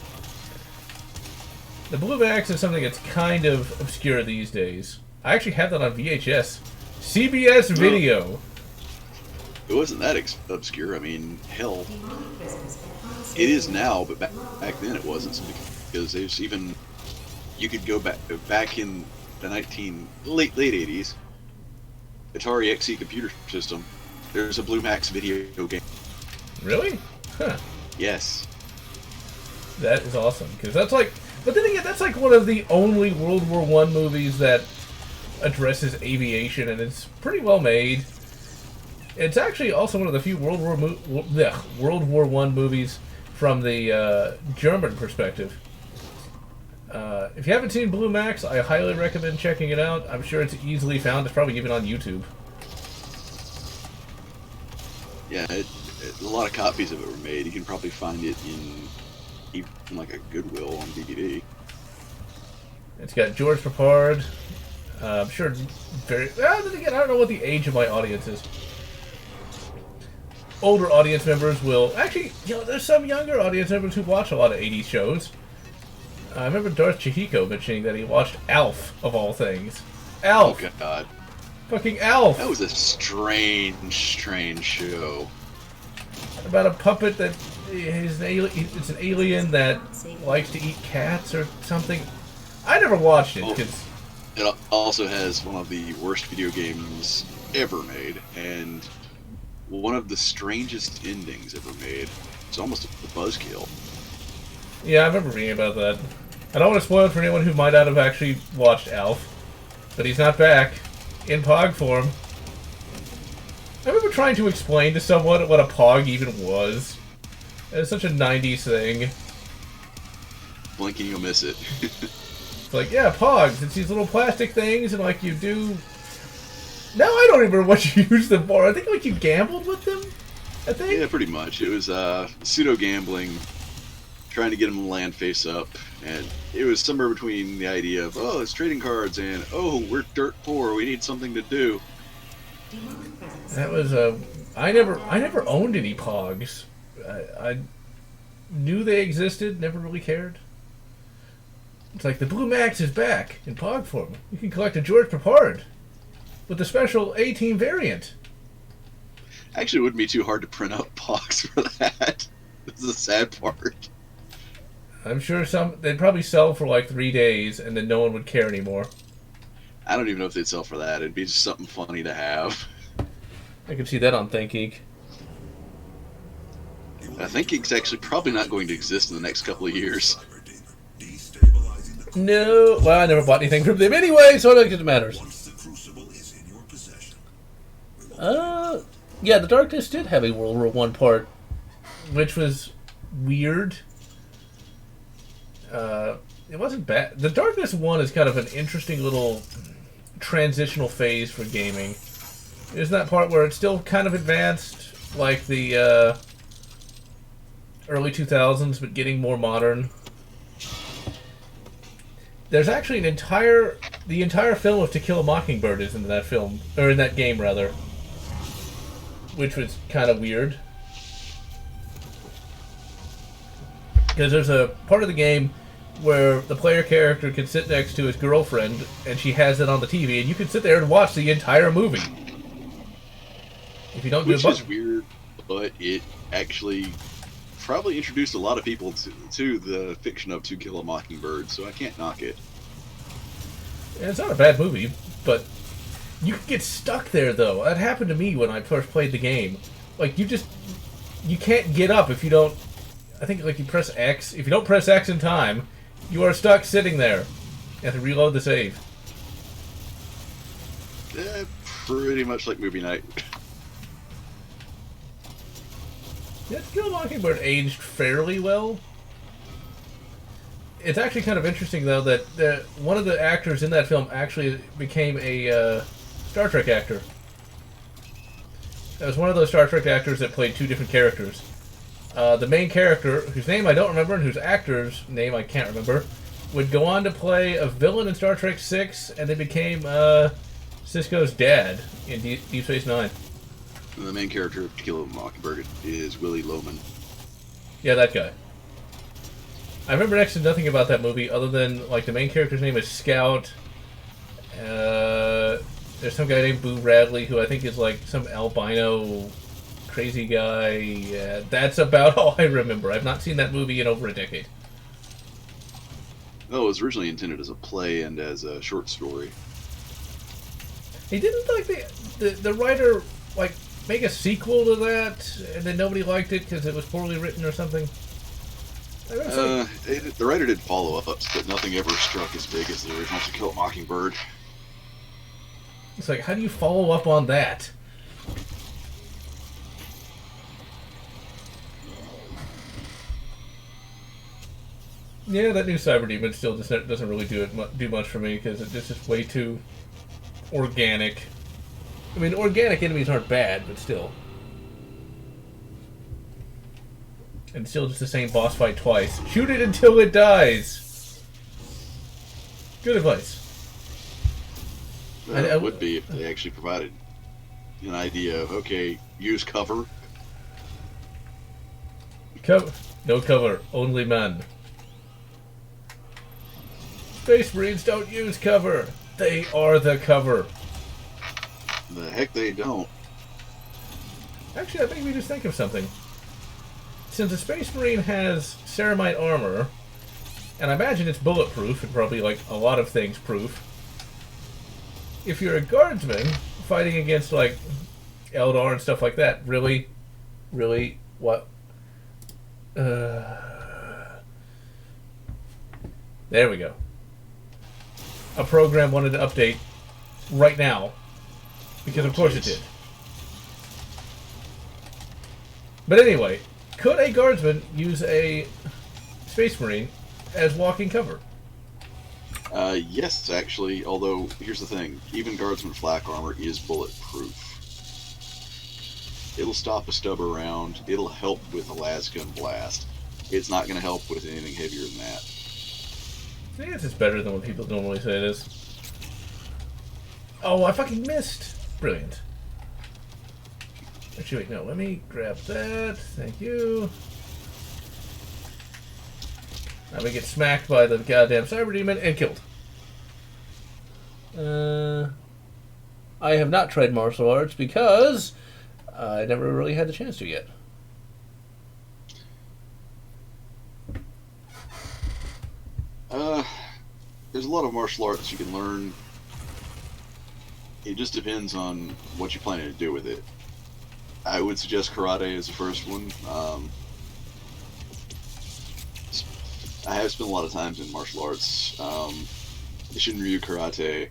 The Blue Max is something that's kind of obscure these days. I actually have that on VHS. CBS Video. It wasn't that obscure. I mean, hell, it is now, but back then it wasn't, because there's even, you could go back in the late 80s, Atari XE computer system, there's a Blue Max video game. Really? Huh. Yes. That is awesome, because that's like, but then again, that's like one of the only World War I movies that addresses aviation, and it's pretty well made. It's actually also one of the few World War I movies from the German perspective. If you haven't seen Blue Max, I highly recommend checking it out. I'm sure it's easily found. It's probably even on YouTube. Yeah, a lot of copies of it were made. You can probably find it in even like a Goodwill on DVD. It's got George Papard. I'm sure very... then again, I don't know what the age of my audience is. Older audience members will... Actually, there's some younger audience members who watch a lot of 80s shows. I remember Darth Chihiko mentioning that he watched Alf, of all things. Alf! Oh, God. Fucking Alf! That was a strange show. About a puppet that is it's an alien that likes to eat cats or something. I never watched it, because... It also has one of the worst video games ever made, and one of the strangest endings ever made. It's almost a buzzkill. Yeah, I remember reading about that. I don't want to spoil it for anyone who might not have actually watched Alf, but he's not back in Pog form. I remember trying to explain to someone what a Pog even was. It's such a 90s thing. Blink and you'll miss it. It's like, yeah, Pogs. It's these little plastic things, and like you do. Now I don't remember what you use them for. I think like you gambled with them. I think. Yeah, pretty much. It was pseudo gambling, trying to get them to land face up, and it was somewhere between the idea of it's trading cards and we're dirt poor, we need something to do. That was I never owned any Pogs. I knew they existed, never really cared. It's like the Blue Max is back in Pog form. You can collect a George Papard with the special A-Team variant. Actually, it wouldn't be too hard to print out Pogs for that. This is the sad part. I'm sure they'd probably sell for like 3 days, and then no one would care anymore. I don't even know if they'd sell for that. It'd be just something funny to have. I can see that on ThinkGeek. I think it's actually probably not going to exist in the next couple of years. No, well, I never bought anything from them anyway, so I don't think it matters. Yeah, the Darkness did have a World War I part, which was weird. It wasn't bad. The Darkness 1 is kind of an interesting little transitional phase for gaming. There's that part where it's still kind of advanced, like the early 2000s, but getting more modern. There's actually the entire film of To Kill a Mockingbird is in that film, or in that game rather, which was kind of weird. Because there's a part of the game where the player character can sit next to his girlfriend, and she has it on the TV, and you can sit there and watch the entire movie. If you don't Which do is weird, but it actually probably introduced a lot of people to the fiction of To Kill a Mockingbird, so I can't knock it. It's not a bad movie, but you can get stuck there, though. That happened to me when I first played the game. Like, you can't get up if you don't, I think, like, you press X. If you don't press X in time, you are stuck sitting there. You have to reload the save. Pretty much like movie night. Yeah, To Kill a Mockingbird aged fairly well. It's actually kind of interesting, though, that one of the actors in that film actually became a Star Trek actor. It was one of those Star Trek actors that played two different characters. The main character, whose name I don't remember and whose actor's name I can't remember, would go on to play a villain in Star Trek VI, and then became Sisko's dad in Deep Space Nine. The main character of To Kill a Mockingbird is Willie Loman. Yeah, that guy. I remember next to nothing about that movie other than, like, the main character's name is Scout. There's some guy named Boo Radley who I think is, like, some albino crazy guy. Yeah, that's about all I remember. I've not seen that movie in over a decade. Oh, it was originally intended as a play and as a short story. He didn't, like, the writer, like, make a sequel to that, and then nobody liked it because it was poorly written or something? The writer did follow-ups, but nothing ever struck as big as the original To Kill a Mockingbird. It's like, how do you follow up on that? Yeah, that new Cyber Demon still just doesn't really do much for me because it's just way too organic. I mean, organic enemies aren't bad, but still. And still just the same boss fight twice. Shoot it until it dies! Good advice. It would be if they actually provided an idea of, okay, use cover. No cover, only men. Space Marines don't use cover. They are the cover. The heck they don't. Actually, I think we just think of something. Since a Space Marine has ceramite armor, and I imagine it's bulletproof and probably like a lot of things proof, if you're a guardsman fighting against like Eldar and stuff like that, really, what? There we go. A program wanted to update right now, because of course it did. But anyway, could a guardsman use a Space Marine as walking cover? Yes, actually, although, here's the thing. Even Guardsman flak armor is bulletproof. It'll stop a stub around. It'll help with a lasgun blast. It's not going to help with anything heavier than that. I think it's better than what people normally say it is. Oh, I fucking missed! Brilliant. Actually, wait, no, let me grab that. Thank you. Now we get smacked by the goddamn Cyber Demon and killed. I have not tried martial arts because I never really had the chance to yet. There's a lot of martial arts you can learn. It just depends on what you're planning to do with it. I would suggest karate as the first one. I have spent a lot of times in martial arts. Shinryu karate,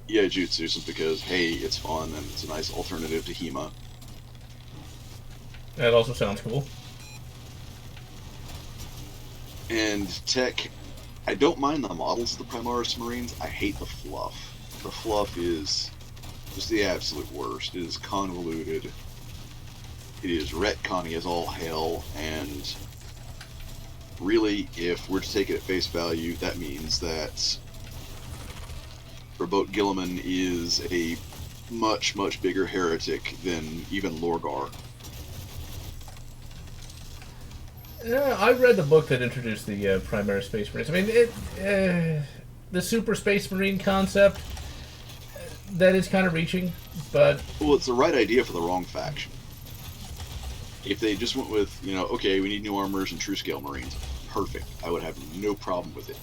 Iaijutsu, simply because, hey, it's fun and it's a nice alternative to HEMA. That also sounds cool. And tech, I don't mind the models of the Primaris Marines. I hate the fluff. The fluff is just the absolute worst. It is convoluted. It is retconny as all hell, and really, if we're to take it at face value, that means that Robot Gilliman is a much, much bigger heretic than even Lorgar. Yeah, I read the book that introduced the primary Space Marines. I mean, the Super Space Marine concept, that is kind of reaching, but... Well, it's the right idea for the wrong faction. If they just went with, okay, we need new armors and true scale Marines, perfect. I would have no problem with it.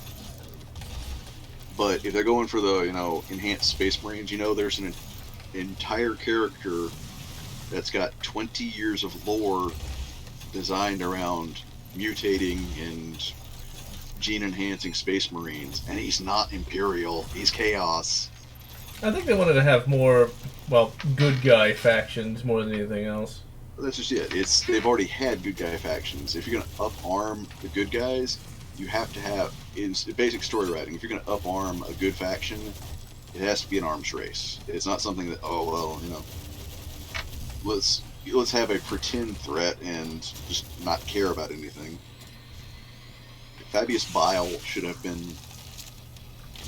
But if they're going for the, enhanced Space Marines, there's an entire character that's got 20 years of lore designed around mutating and gene-enhancing Space Marines, and he's not Imperial, he's Chaos. I think they wanted to have more, good guy factions more than anything else. That's just it. They've already had good guy factions. If you're going to up-arm the good guys, you have to have, in basic story writing, if you're going to up-arm a good faction, it has to be an arms race. It's not something that, let's have a pretend threat and just not care about anything. Fabius Bile should have been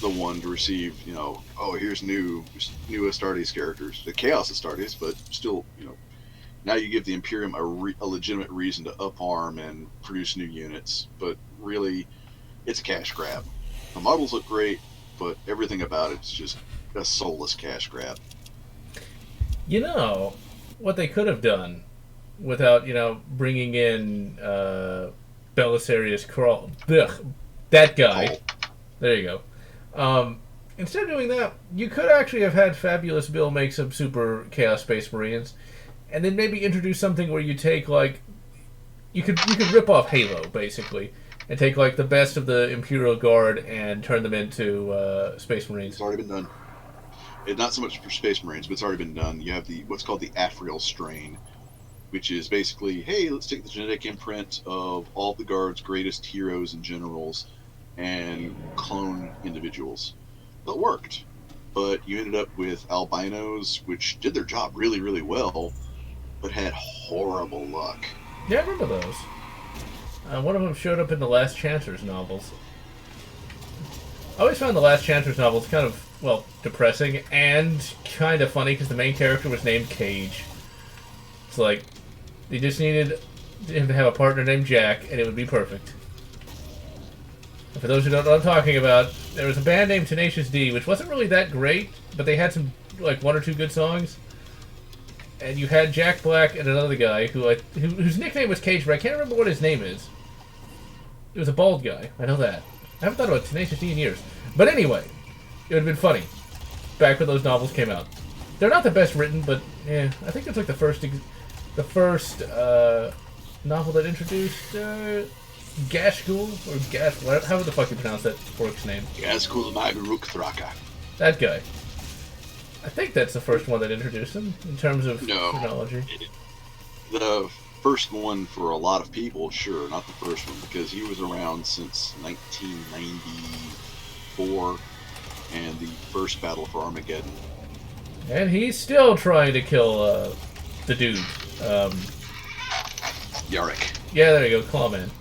the one to receive, here's new Astartes characters. The Chaos Astartes, but still, now you give the Imperium a legitimate reason to up-arm and produce new units, but really, it's a cash grab. The models look great, but everything about it's just a soulless cash grab. What they could have done without, bringing in Belisarius Crawl. That guy. There you go. Instead of doing that, you could actually have had Fabulous Bill make some super Chaos Space Marines, and then maybe introduce something where you take, you could rip off Halo, basically, and take, the best of the Imperial Guard and turn them into Space Marines. It's already been done. It's not so much for Space Marines, but it's already been done. You have what's called the Afriel strain, which is basically, hey, let's take the genetic imprint of all the Guard's greatest heroes and generals and clone individuals. It worked, but you ended up with albinos, which did their job really, really well, but had horrible luck. Yeah, I remember those. One of them showed up in the Last Chancellor's novels. I always found the Last Chancellor's novels kind of, depressing and kind of funny because the main character was named Cage. It's like, they just needed him to have a partner named Jack, and it would be perfect. And for those who don't know what I'm talking about, there was a band named Tenacious D, which wasn't really that great, but they had some, one or two good songs. And you had Jack Black and another guy whose nickname was Cage, but I can't remember what his name is. It was a bald guy. I know that. I haven't thought about Tenacious D in years. But anyway, it would have been funny back when those novels came out. They're not the best written, but I think it's the first novel that introduced Gashgul or Gash. How the fuck you pronounce that orc's name? Gashgul Magruk Thraka. That guy. I think that's the first one that introduced him in terms of chronology. The first one for a lot of people, sure, not the first one, because he was around since 1994 and the first battle for Armageddon. And he's still trying to kill the dude. Yarrick. Yeah, there you go, Clawman.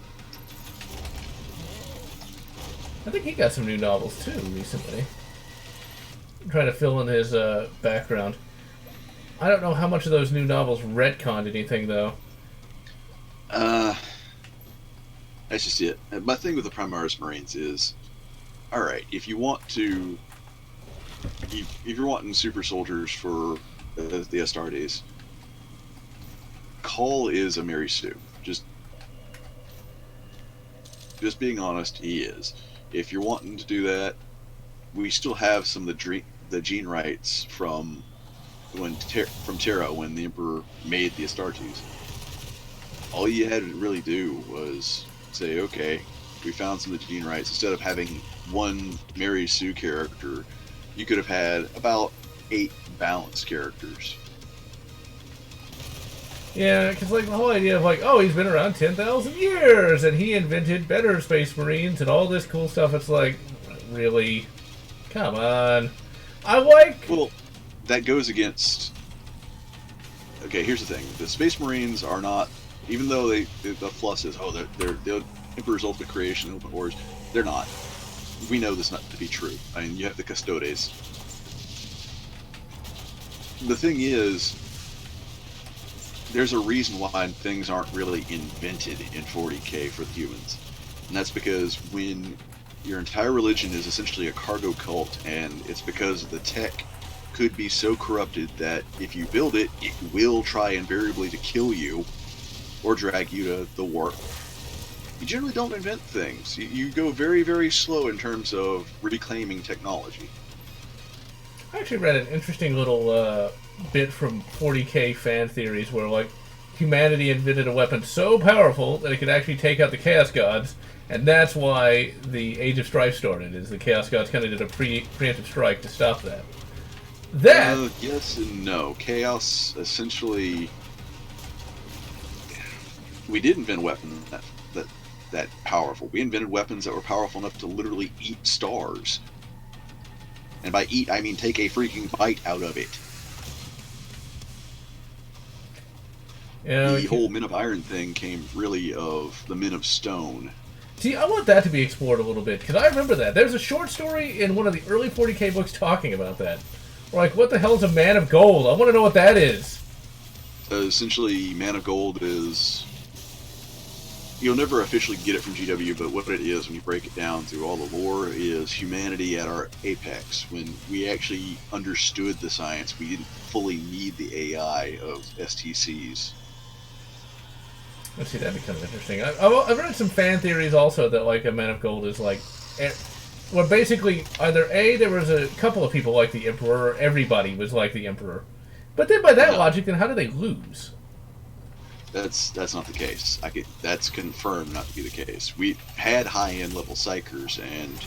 I think he got some new novels too recently. I'm trying to fill in his background. I don't know how much of those new novels retconned anything, though. That's just it. My thing with the Primaris Marines is, alright, if you want to... If you're wanting super soldiers for the Astartes, Call is a Mary Sue. Just being honest, he is. If you're wanting to do that, we still have some of the gene rights from Terra when the Emperor made the Astartes. All you had to really do was say, okay, we found some of the gene rights. Instead of having one Mary Sue character, you could have had about 8 balanced characters. Yeah, because like the whole idea of like, oh, he's been around 10,000 years and he invented better Space Marines and all this cool stuff. It's like, really? Come on. I like... Well, that goes against... Okay, here's the thing. The Space Marines are not... Even though the fluff says, oh, they're the Emperor's ultimate creation, ultimate wars, they're not. We know this not to be true. I mean, you have the Custodes. The thing is, there's a reason why things aren't really invented in 40k for the humans. And that's because when your entire religion is essentially a cargo cult, and it's because the tech could be so corrupted that if you build it, it will try invariably to kill you or drag you to the warp. You generally don't invent things. You go very, very slow in terms of reclaiming technology. I actually read an interesting little bit from 40k fan theories where, like, humanity invented a weapon so powerful that it could actually take out the Chaos Gods, and that's why the Age of Strife started, is the Chaos Gods kind of did a preemptive strike to stop that. Yes and no. Chaos, essentially... We did invent weapons that powerful. We invented weapons that were powerful enough to literally eat stars. And by eat, I mean take a freaking bite out of it. Yeah, the whole Men of Iron thing came really of the Men of Stone. See, I want that to be explored a little bit, because I remember that. There's a short story in one of the early 40k books talking about that. We're like, what the hell is a Man of Gold? I want to know what that is. Essentially, Man of Gold is... You'll never officially get it from GW, but what it is, when you break it down through all the lore, is humanity at our apex. When we actually understood the science, we didn't fully need the AI of STCs. Let's see, that'd be kind of interesting. I've read some fan theories also that, like, a Man of Gold is like... Well, basically, either A, there was a couple of people like the Emperor, or everybody was like the Emperor. But then by that logic, then how do they lose? That's not the case. That's confirmed not to be the case. We had high-end level psychers, and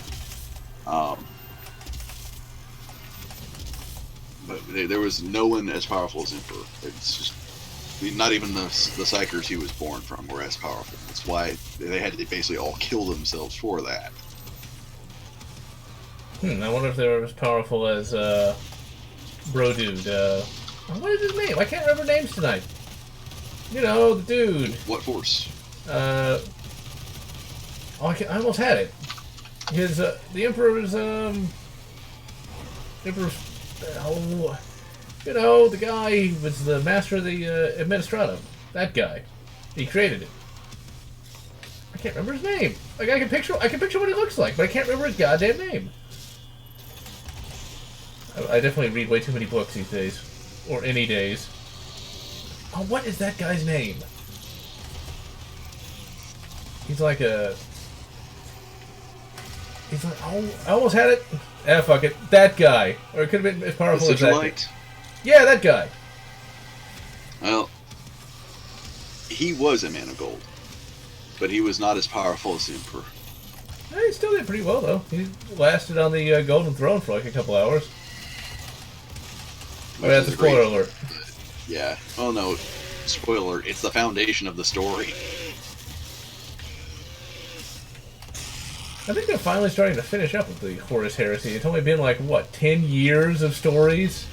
but there was no one as powerful as Emperor. It's just not even the psychers he was born from were as powerful. That's why they had to basically all kill themselves for that. I wonder if they were as powerful as Bro Dude. What is his name? I can't remember names tonight. You know, the dude. What force? I almost had it. His the Emperor's you know, the guy who was the master of the Administratum. That guy. He created it. I can't remember his name. Like I can picture what he looks like, but I can't remember his goddamn name. I definitely read way too many books these days, or any days. Oh, what is that guy's name? He's like, oh, I almost had it. Ah, fuck it. That guy. Or it could have been as powerful as that guy. Yeah, that guy. Well, he was a Man of Gold, but he was not as powerful as the Emperor. He still did pretty well, though. He lasted on the Golden Throne for like a couple hours. Oh, yeah, that's a spoiler alert. Yeah. Oh, no. spoiler, it's the foundation of the story. I think they're finally starting to finish up with the Horus Heresy. It's only been like, what, 10 years of stories?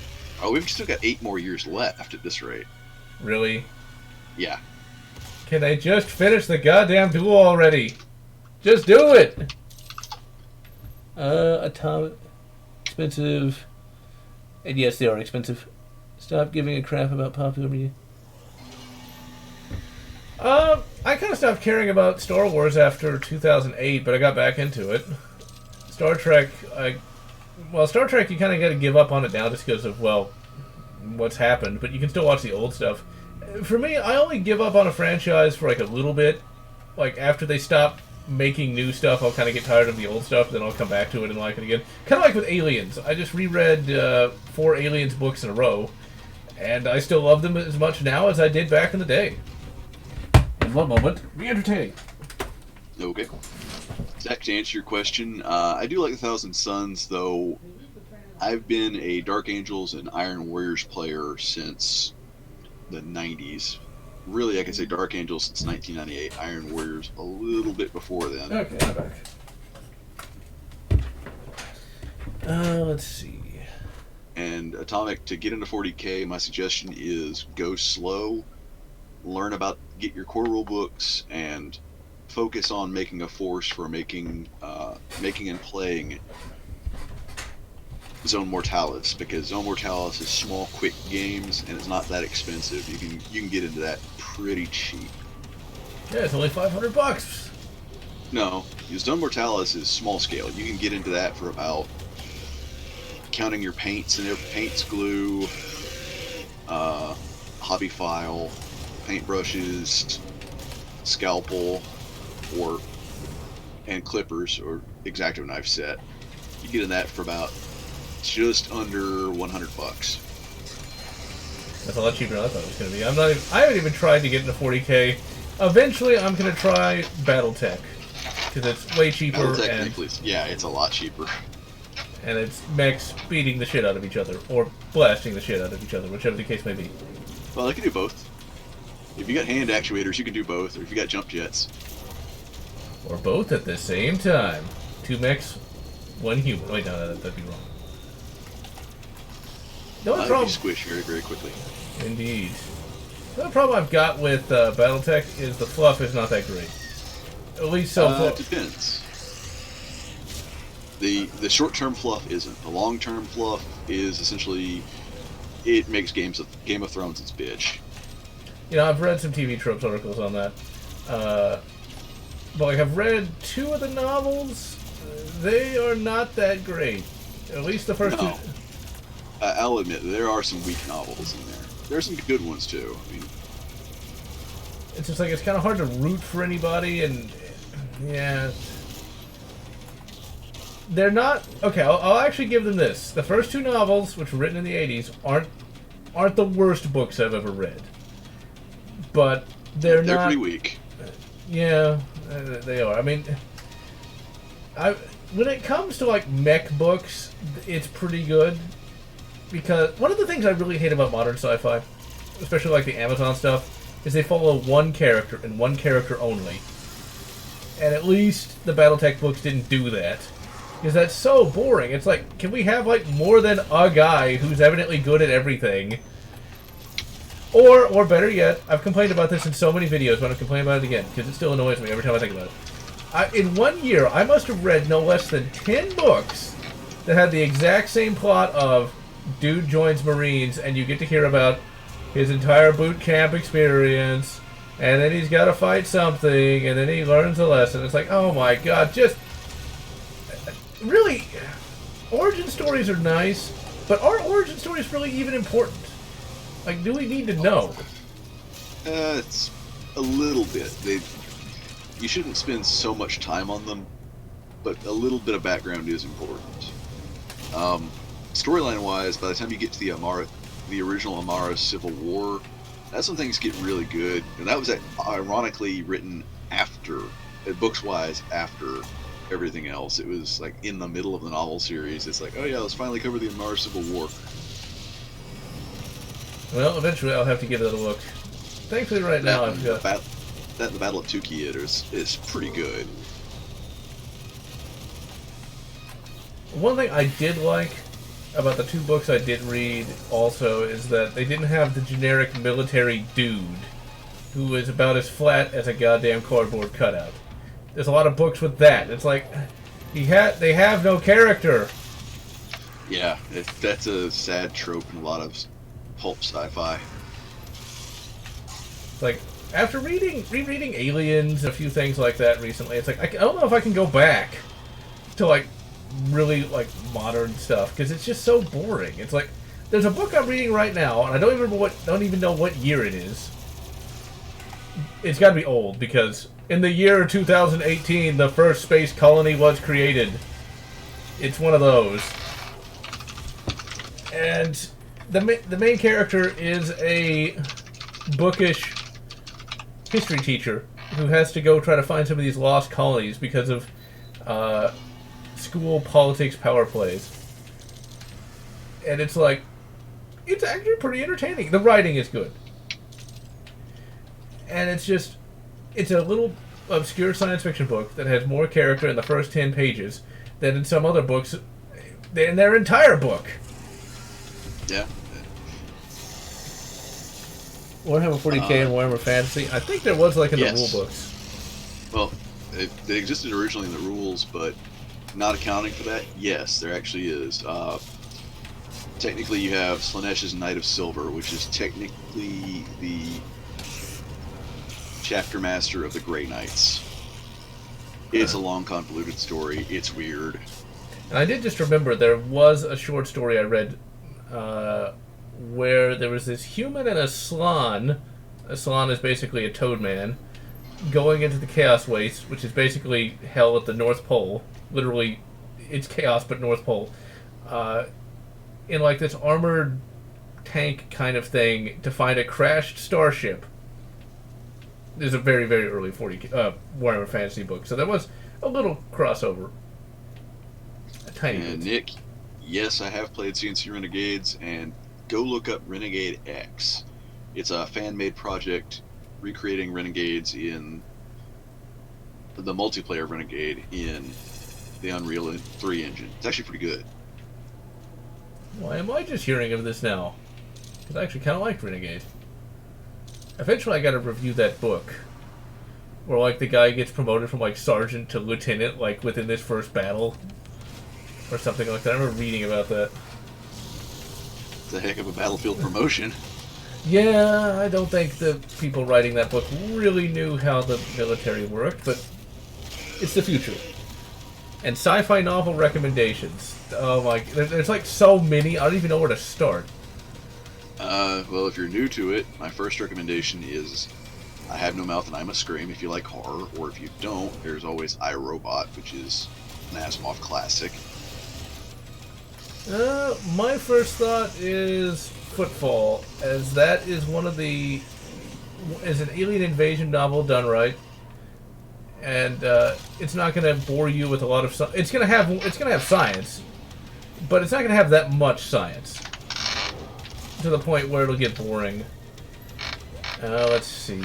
Oh, we've still got 8 more years left at this rate. Really? Yeah. Can they just finish the goddamn duel already? Just do it! Atomic... Expensive... And yes, they are expensive. Stop giving a crap about popular media. I kind of stopped caring about Star Wars after 2008, but I got back into it. Star Trek, Star Trek you kind of got to give up on it now just because of, well, what's happened, but you can still watch the old stuff. For me, I only give up on a franchise for like a little bit. Like, after they stop making new stuff, I'll kind of get tired of the old stuff, then I'll come back to it and like it again. Kind of like with Aliens. I just reread 4 Aliens books in a row, and I still love them as much now as I did back in the day. In one moment, be entertaining. Okay. Zach, to answer your question, I do like the Thousand Suns, though I've been a Dark Angels and Iron Warriors player since the 90s. Really, I can say Dark Angels since 1998, Iron Warriors a little bit before then. Okay, I'm back. Let's see. And Atomic, to get into 40K, my suggestion is go slow, get your core rule books, and focus on making a force for making and playing Zone Mortalis, because Zone Mortalis is small, quick games, and it's not that expensive. You can get into that pretty cheap. Yeah, it's only $500. No, Zone Mortalis is small scale. You can get into that for about, counting your paints and paints, glue, hobby file, paintbrushes, scalpel, and clippers or X-Acto knife set. You get in that for about just under $100. That's a lot cheaper than I thought it was going to be. I haven't even tried to get into 40K. Eventually, I'm going to try BattleTech because it's way cheaper. BattleTech, yeah, it's a lot cheaper. And it's mechs beating the shit out of each other or blasting the shit out of each other, whichever the case may be. Well, I can do both. If you got hand actuators, you can do both, or if you got jump jets. Or both at the same time. 2 mechs, 1 human. Wait, no, that'd be wrong. The only problem... squish very, very quickly. Indeed. The only problem I've got with BattleTech is the fluff is not that great. At least so far. It depends. The short-term fluff isn't. The long-term fluff is essentially... It makes Game of Thrones its bitch. You know, I've read some TV Tropes articles on that. But like, I've read 2 of the novels. They are not that great. At least the first 2... I'll admit, there are some weak novels in there. There are some good ones, too. I mean, it's just like, it's kind of hard to root for anybody, and... Yeah... They're not... Okay, I'll actually give them this. The first 2 novels, which were written in the 80s, aren't the worst books I've ever read. But they're not... They're pretty weak. Yeah, they are. I mean... When it comes to, like, mech books, it's pretty good. Because one of the things I really hate about modern sci-fi, especially like the Amazon stuff, is they follow one character and one character only. And at least the BattleTech books didn't do that. Because that's so boring. It's like, can we have like more than a guy who's evidently good at everything? Or better yet, I've complained about this in so many videos, but I'm complaining about it again, because it still annoys me every time I think about it. In 1 year, I must have read no less than 10 books that had the exact same plot of dude joins Marines, and you get to hear about his entire boot camp experience, and then he's got to fight something, and then he learns a lesson. It's like, oh my god, just... Really, origin stories are nice, but are origin stories really even important? Like, do we need to know? It's a little bit. You shouldn't spend so much time on them, but a little bit of background is important. Storyline-wise, by the time you get to the original Amara Civil War, that's when things get really good. And that was ironically written after, books-wise, after everything else. It was like in the middle of the novel series. It's like, oh yeah, let's finally cover the Amara Civil War. Well, eventually I'll have to give that a look. thankfully right now I've got... That and the Battle of Tukiyid is pretty good. One thing I did like about the 2 books I did read also is that they didn't have the generic military dude who is about as flat as a goddamn cardboard cutout. There's a lot of books with that. It's like, they have no character. Yeah, that's a sad trope in a lot of pulp sci-fi. It's like, after rereading Aliens and a few things like that recently, it's like, I don't know if I can go back to, like, really, like, modern stuff, because it's just so boring. It's like, there's a book I'm reading right now, and I don't even know what year it is. It's got to be old, because in the year 2018, the first space colony was created. It's one of those. And the main character is a bookish history teacher who has to go try to find some of these lost colonies because of school politics power plays. And it's like, it's actually pretty entertaining. The writing is good. And it's a little obscure science fiction book that has more character in the first 10 pages than in some other books in their entire book. Yeah. Warhammer 40k and Warhammer Fantasy. I think there was, like, in the rule books. Well, they existed originally in the rules, but not accounting for that, yes, there actually is. Technically, you have Slaaneish's Knight of Silver, which is technically the chapter master of the Grey Knights. It's a long, convoluted story. It's weird. And I did just remember there was a short story I read where there was this human and a Slann. A Slann is basically a toad man going into the Chaos Waste, which is basically hell at the North Pole. Literally, it's chaos, but North Pole. In like this armored tank kind of thing to find a crashed starship. There's a very, very early Warhammer Fantasy book, so there was a little crossover. A tiny bit. Nick, yes, I have played CNC Renegades, and go look up Renegade X. It's a fan-made project recreating Renegades in the multiplayer Renegade in the Unreal 3 engine. It's actually pretty good. Why am I just hearing of this now? Because I actually kind of liked Renegade. Eventually I gotta review that book. Where, like, the guy gets promoted from, like, sergeant to lieutenant, like, within this first battle. Or something like that. I remember reading about that. It's a heck of a battlefield promotion. Yeah, I don't think the people writing that book really knew how the military worked, but it's the future. And sci-fi novel recommendations. Oh my, there's like so many, I don't even know where to start. Well, if you're new to it, my first recommendation is I Have No Mouth and I Must Scream if you like horror, or if you don't, there's always iRobot, which is an Asimov classic. My first thought is Footfall, as that is one of the... is an alien invasion novel done right. And it's not going to bore you with a lot of... It's going to have science, but it's not going to have that much science. To the point where it'll get boring. Let's see.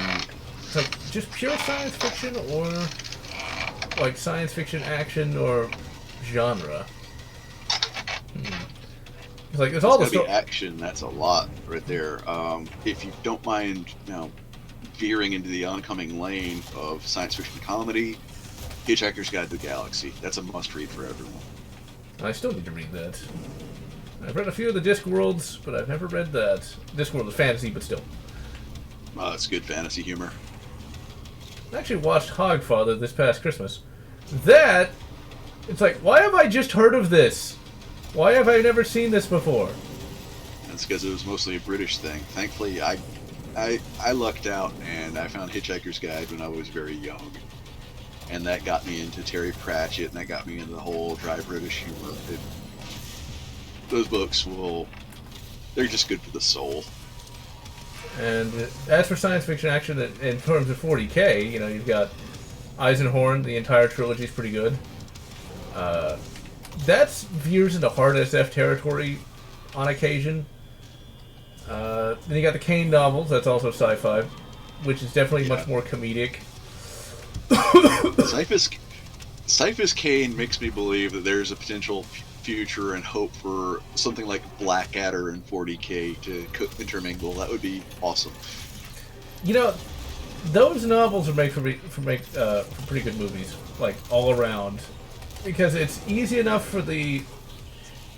So just pure science fiction, or like science fiction action, or genre? It's like, it's all the be action. That's a lot right there. If you don't mind, veering into the oncoming lane of science fiction comedy, Hitchhiker's Guide to the Galaxy. That's a must-read for everyone. I still need to read that. I've read a few of the Discworlds, but I've never read that. Discworld is fantasy, but still. It's good fantasy humor. I actually watched Hogfather this past Christmas. That, it's like, why have I just heard of this? Why have I never seen this before? That's because it was mostly a British thing. Thankfully, I lucked out, and I found Hitchhiker's Guide when I was very young. And that got me into Terry Pratchett, and that got me into the whole dry British humor. Those books they're just good for the soul. And as for science fiction action, in terms of 40k, you've got Eisenhorn, the entire trilogy is pretty good. That's veers into hard SF territory on occasion. Then you got the Kane novels, that's also sci-fi. which is definitely much more comedic. Cyphus Kane makes me believe that there's a potential future and hope for something like Blackadder and 40K to intermingle. That would be awesome. You know, those novels are made for pretty good movies, like all around, because it's easy enough for the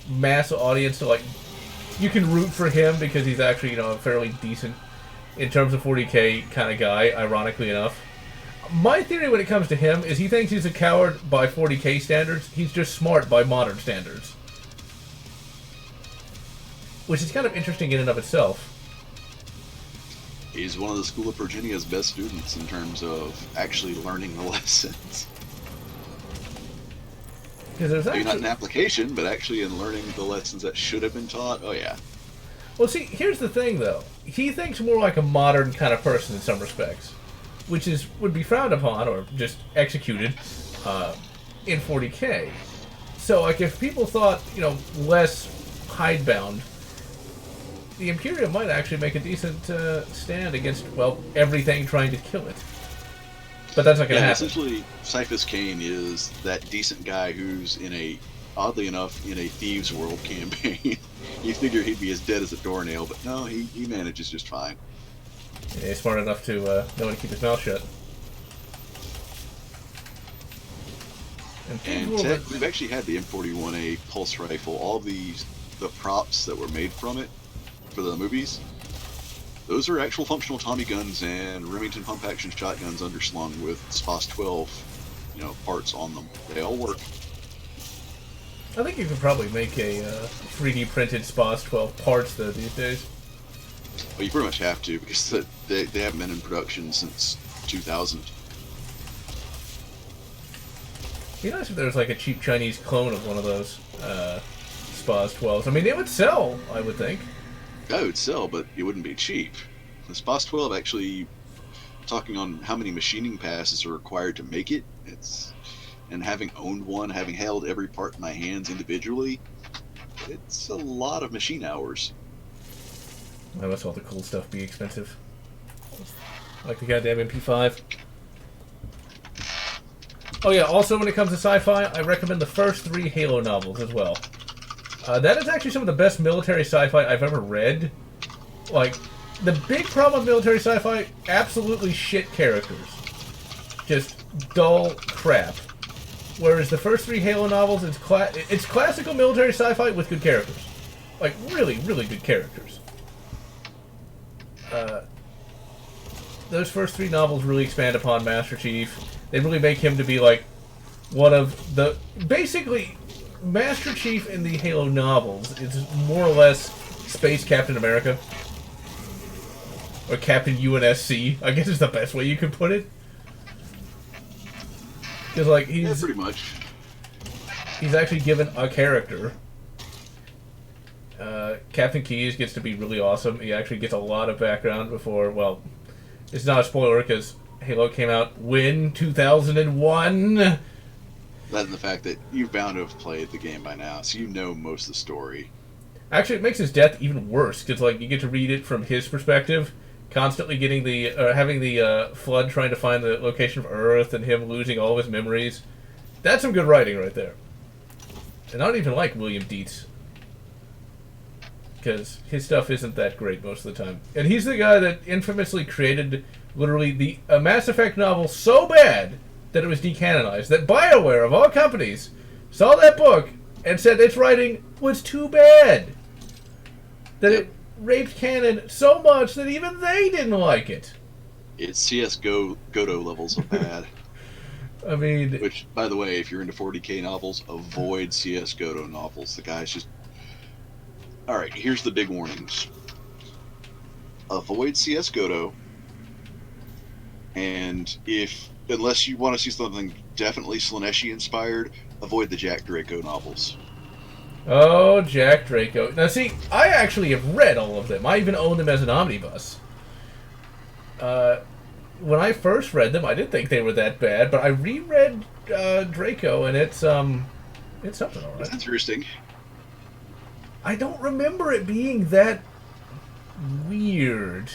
mass audience to like. You can root for him because he's actually, a fairly decent, in terms of 40K kind of guy, ironically enough. My theory when it comes to him is he thinks he's a coward by 40K standards. He's just smart by modern standards. Which is kind of interesting in and of itself. He's one of the School of Virginia's best students in terms of actually learning the lessons. Maybe not in application, but actually in learning the lessons that should have been taught. Oh, yeah. Well, see, here's the thing, though. He thinks more like a modern kind of person in some respects, which would be frowned upon or just executed in 40K. So, like, if people thought, less hidebound, the Imperium might actually make a decent stand against, well, everything trying to kill it. But that's not going to happen. Essentially, Cyphus Kane is that decent guy who's oddly enough, in a Thieves World campaign. You figure he'd be as dead as a doornail, but no, he manages just fine. Yeah, he's smart enough to know when to keep his mouth shut. And we've actually had the M41A pulse rifle. All the props that were made from it for the movies, those are actual functional Tommy guns and Remington pump action shotguns underslung with SPOS 12, parts on them. They all work. I think you could probably make a 3D printed SPOS 12 parts though these days. Well, you pretty much have to because they haven't been in production since 2000. It'd be nice if there was like a cheap Chinese clone of one of those SPOS 12s. I mean, it would sell, I would think. That would sell, but it wouldn't be cheap. The SPOS 12 actually, talking on how many machining passes are required to make it, and having owned one, having held every part in my hands individually, it's a lot of machine hours. Why must all the cool stuff be expensive? Like the goddamn MP5. Oh yeah, also when it comes to sci-fi, I recommend the first 3 Halo novels as well. That is actually some of the best military sci-fi I've ever read. Like, the big problem with military sci-fi, absolutely shit characters. Just dull crap. Whereas the first 3 Halo novels, it's classical military sci-fi with good characters. Like, really, really good characters. Those first 3 novels really expand upon Master Chief. They really make him to be, like, one of the... Basically, Master Chief in the Halo novels is more or less Space Captain America. Or Captain UNSC, I guess is the best way you could put it. Because, like, he's... pretty much. He's actually given a character. Captain Keyes gets to be really awesome. He actually gets a lot of background before, well, it's not a spoiler because Halo came out when? 2001? Other than the fact that you're bound to have played the game by now, so you know most of the story. Actually, it makes his death even worse, because, like, you get to read it from his perspective, constantly getting having the Flood trying to find the location of Earth, and him losing all of his memories. That's some good writing right there. And I don't even like William Dietz, because his stuff isn't that great most of the time. And he's the guy that infamously created, literally, a Mass Effect novel so bad that it was decanonized, that BioWare, of all companies, saw that book and said its writing was too bad. That it raped canon so much that even they didn't like it. It's CS:GO levels of bad. I mean... Which, by the way, if you're into 40K novels, avoid CS:GO novels. The guy's just... Alright, here's the big warnings. Avoid CS:GO, and unless you want to see something definitely Slaaneshi inspired, avoid the Jack Draco novels. Oh, Jack Draco. Now see, I actually have read all of them. I even own them as an omnibus. When I first read them, I didn't think they were that bad, but I reread Draco, and it's something alright. That's interesting. I don't remember it being that weird.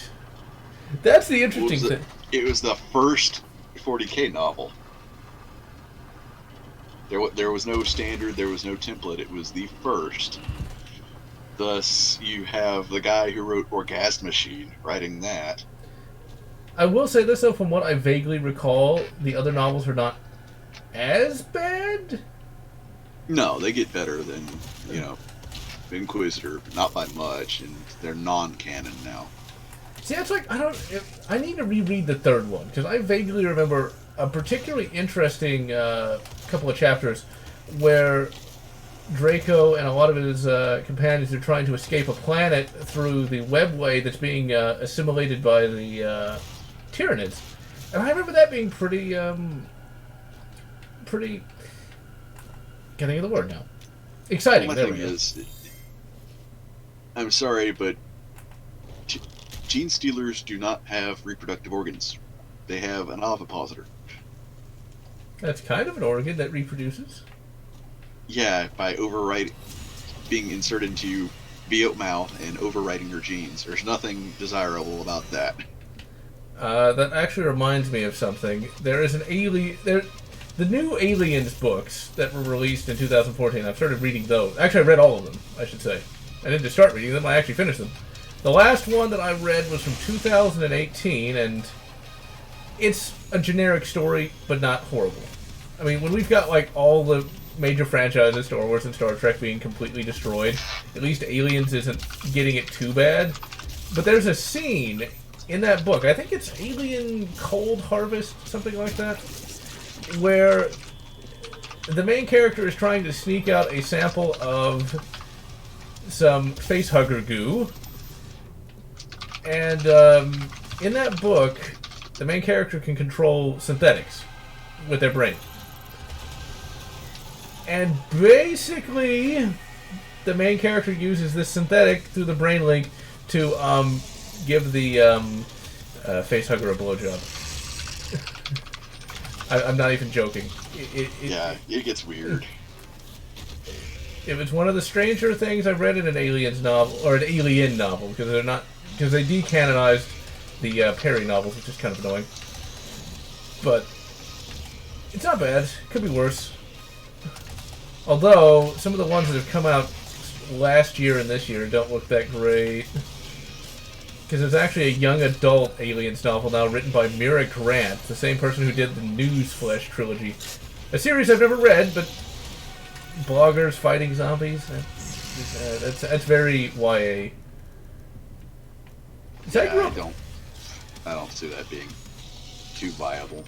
That's the interesting thing. It was the first 40K novel. There was no standard, there was no template. It was the first. Thus, you have the guy who wrote Orgasm Machine writing that. I will say this, though, from what I vaguely recall, the other novels are not as bad? No, they get better than, Inquisitor, not by much, and they're non-canon now. See, that's like, I need to reread the third one, because I vaguely remember a particularly interesting couple of chapters where Draco and a lot of his companions are trying to escape a planet through the webway that's being assimilated by the Tyranids. And I remember that being pretty, getting the word now. Exciting. My thing is, I'm sorry, but gene stealers do not have reproductive organs. They have an ovipositor. That's kind of an organ that reproduces. Yeah, by being inserted into you via mouth and overwriting your genes. There's nothing desirable about that. That actually reminds me of something. There is an alien. The new Aliens books that were released in 2014. I've started reading those. Actually, I read all of them. I should say. I didn't just start reading them. I actually finished them. The last one that I read was from 2018, and it's a generic story, but not horrible. I mean, when we've got like all the major franchises, Star Wars and Star Trek, being completely destroyed, at least Aliens isn't getting it too bad. But there's a scene in that book, I think it's Alien Cold Harvest, something like that, where the main character is trying to sneak out a sample of some facehugger goo. And in that book, the main character can control synthetics with their brain. And basically, the main character uses this synthetic through the brain link to give the facehugger a blowjob. I'm not even joking. It gets weird. It was one of the stranger things I've read in an Aliens novel, or an Alien novel, because they decanonized the Perry novels, which is kind of annoying. But it's not bad. Could be worse. Although some of the ones that have come out last year and this year don't look that great. Because there's actually a young adult Aliens novel now written by Mira Grant, the same person who did the Newsflesh trilogy. A series I've never read, but bloggers fighting zombies. That's very YA. I don't see that being too viable.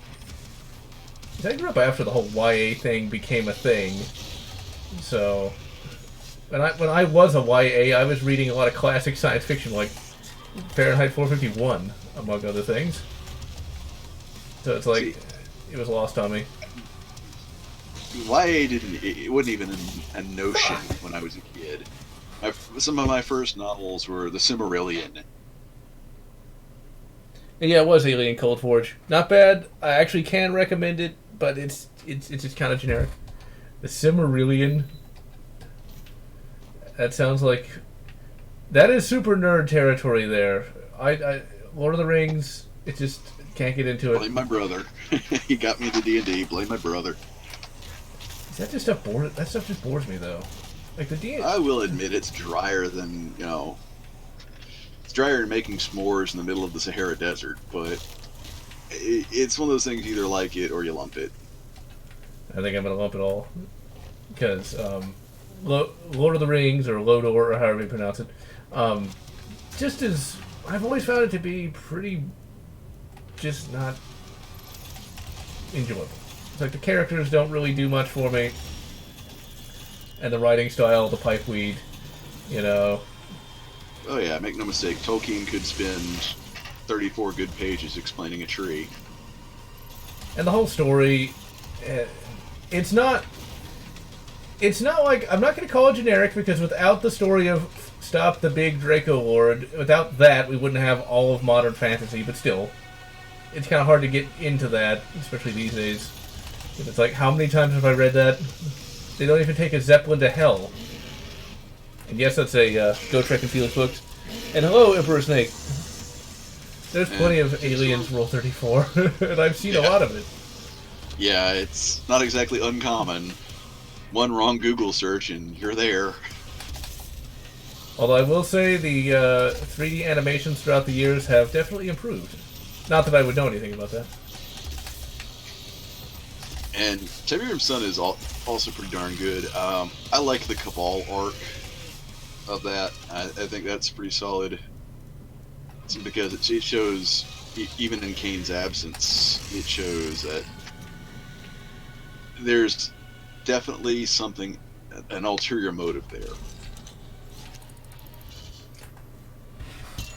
I grew up after the whole YA thing became a thing. So when I was a YA, I was reading a lot of classic science fiction like Fahrenheit 451, among other things. So it's like it was lost on me. YA it wasn't even a notion when I was a kid. Some of my first novels were The Silmarillion. Yeah, it was Alien Cold Forge. Not bad. I actually can recommend it, but it's just kind of generic. The Silmarillion. That sounds like that is super nerd territory there. I Lord of the Rings. It just can't get into it. Blame my brother. He got me to D&D. Blame my brother. Is that just stuff bored? That stuff just bores me though. Like the D&D. I will admit it's drier than It's drier than making s'mores in the middle of the Sahara Desert, but it's one of those things, you either like it or you lump it. I think I'm going to lump it all. Because Lord of the Rings, or Lodor, or however you pronounce it, just as... I've always found it to be pretty... just not enjoyable. It's like the characters don't really do much for me. And the writing style, the pipeweed, Oh yeah, make no mistake, Tolkien could spend 34 good pages explaining a tree. And the whole story, it's not like, I'm not going to call it generic, because without the story of Stop the Big Draco Lord, without that, we wouldn't have all of modern fantasy, but still, it's kind of hard to get into that, especially these days. It's like, how many times have I read that? They don't even take a Zeppelin to hell. And yes, that's a Go Trek and Felix books. And hello, Emperor Snake. There's plenty of aliens Rule 34, and I've seen a lot of it. Yeah, it's not exactly uncommon. One wrong Google search and you're there. Although I will say the 3D animations throughout the years have definitely improved. Not that I would know anything about that. And Tiberium's Sun is also pretty darn good. I like the Cabal arc of that. I think that's pretty solid. It's because it shows, even in Kane's absence, it shows that there's definitely something, an ulterior motive there.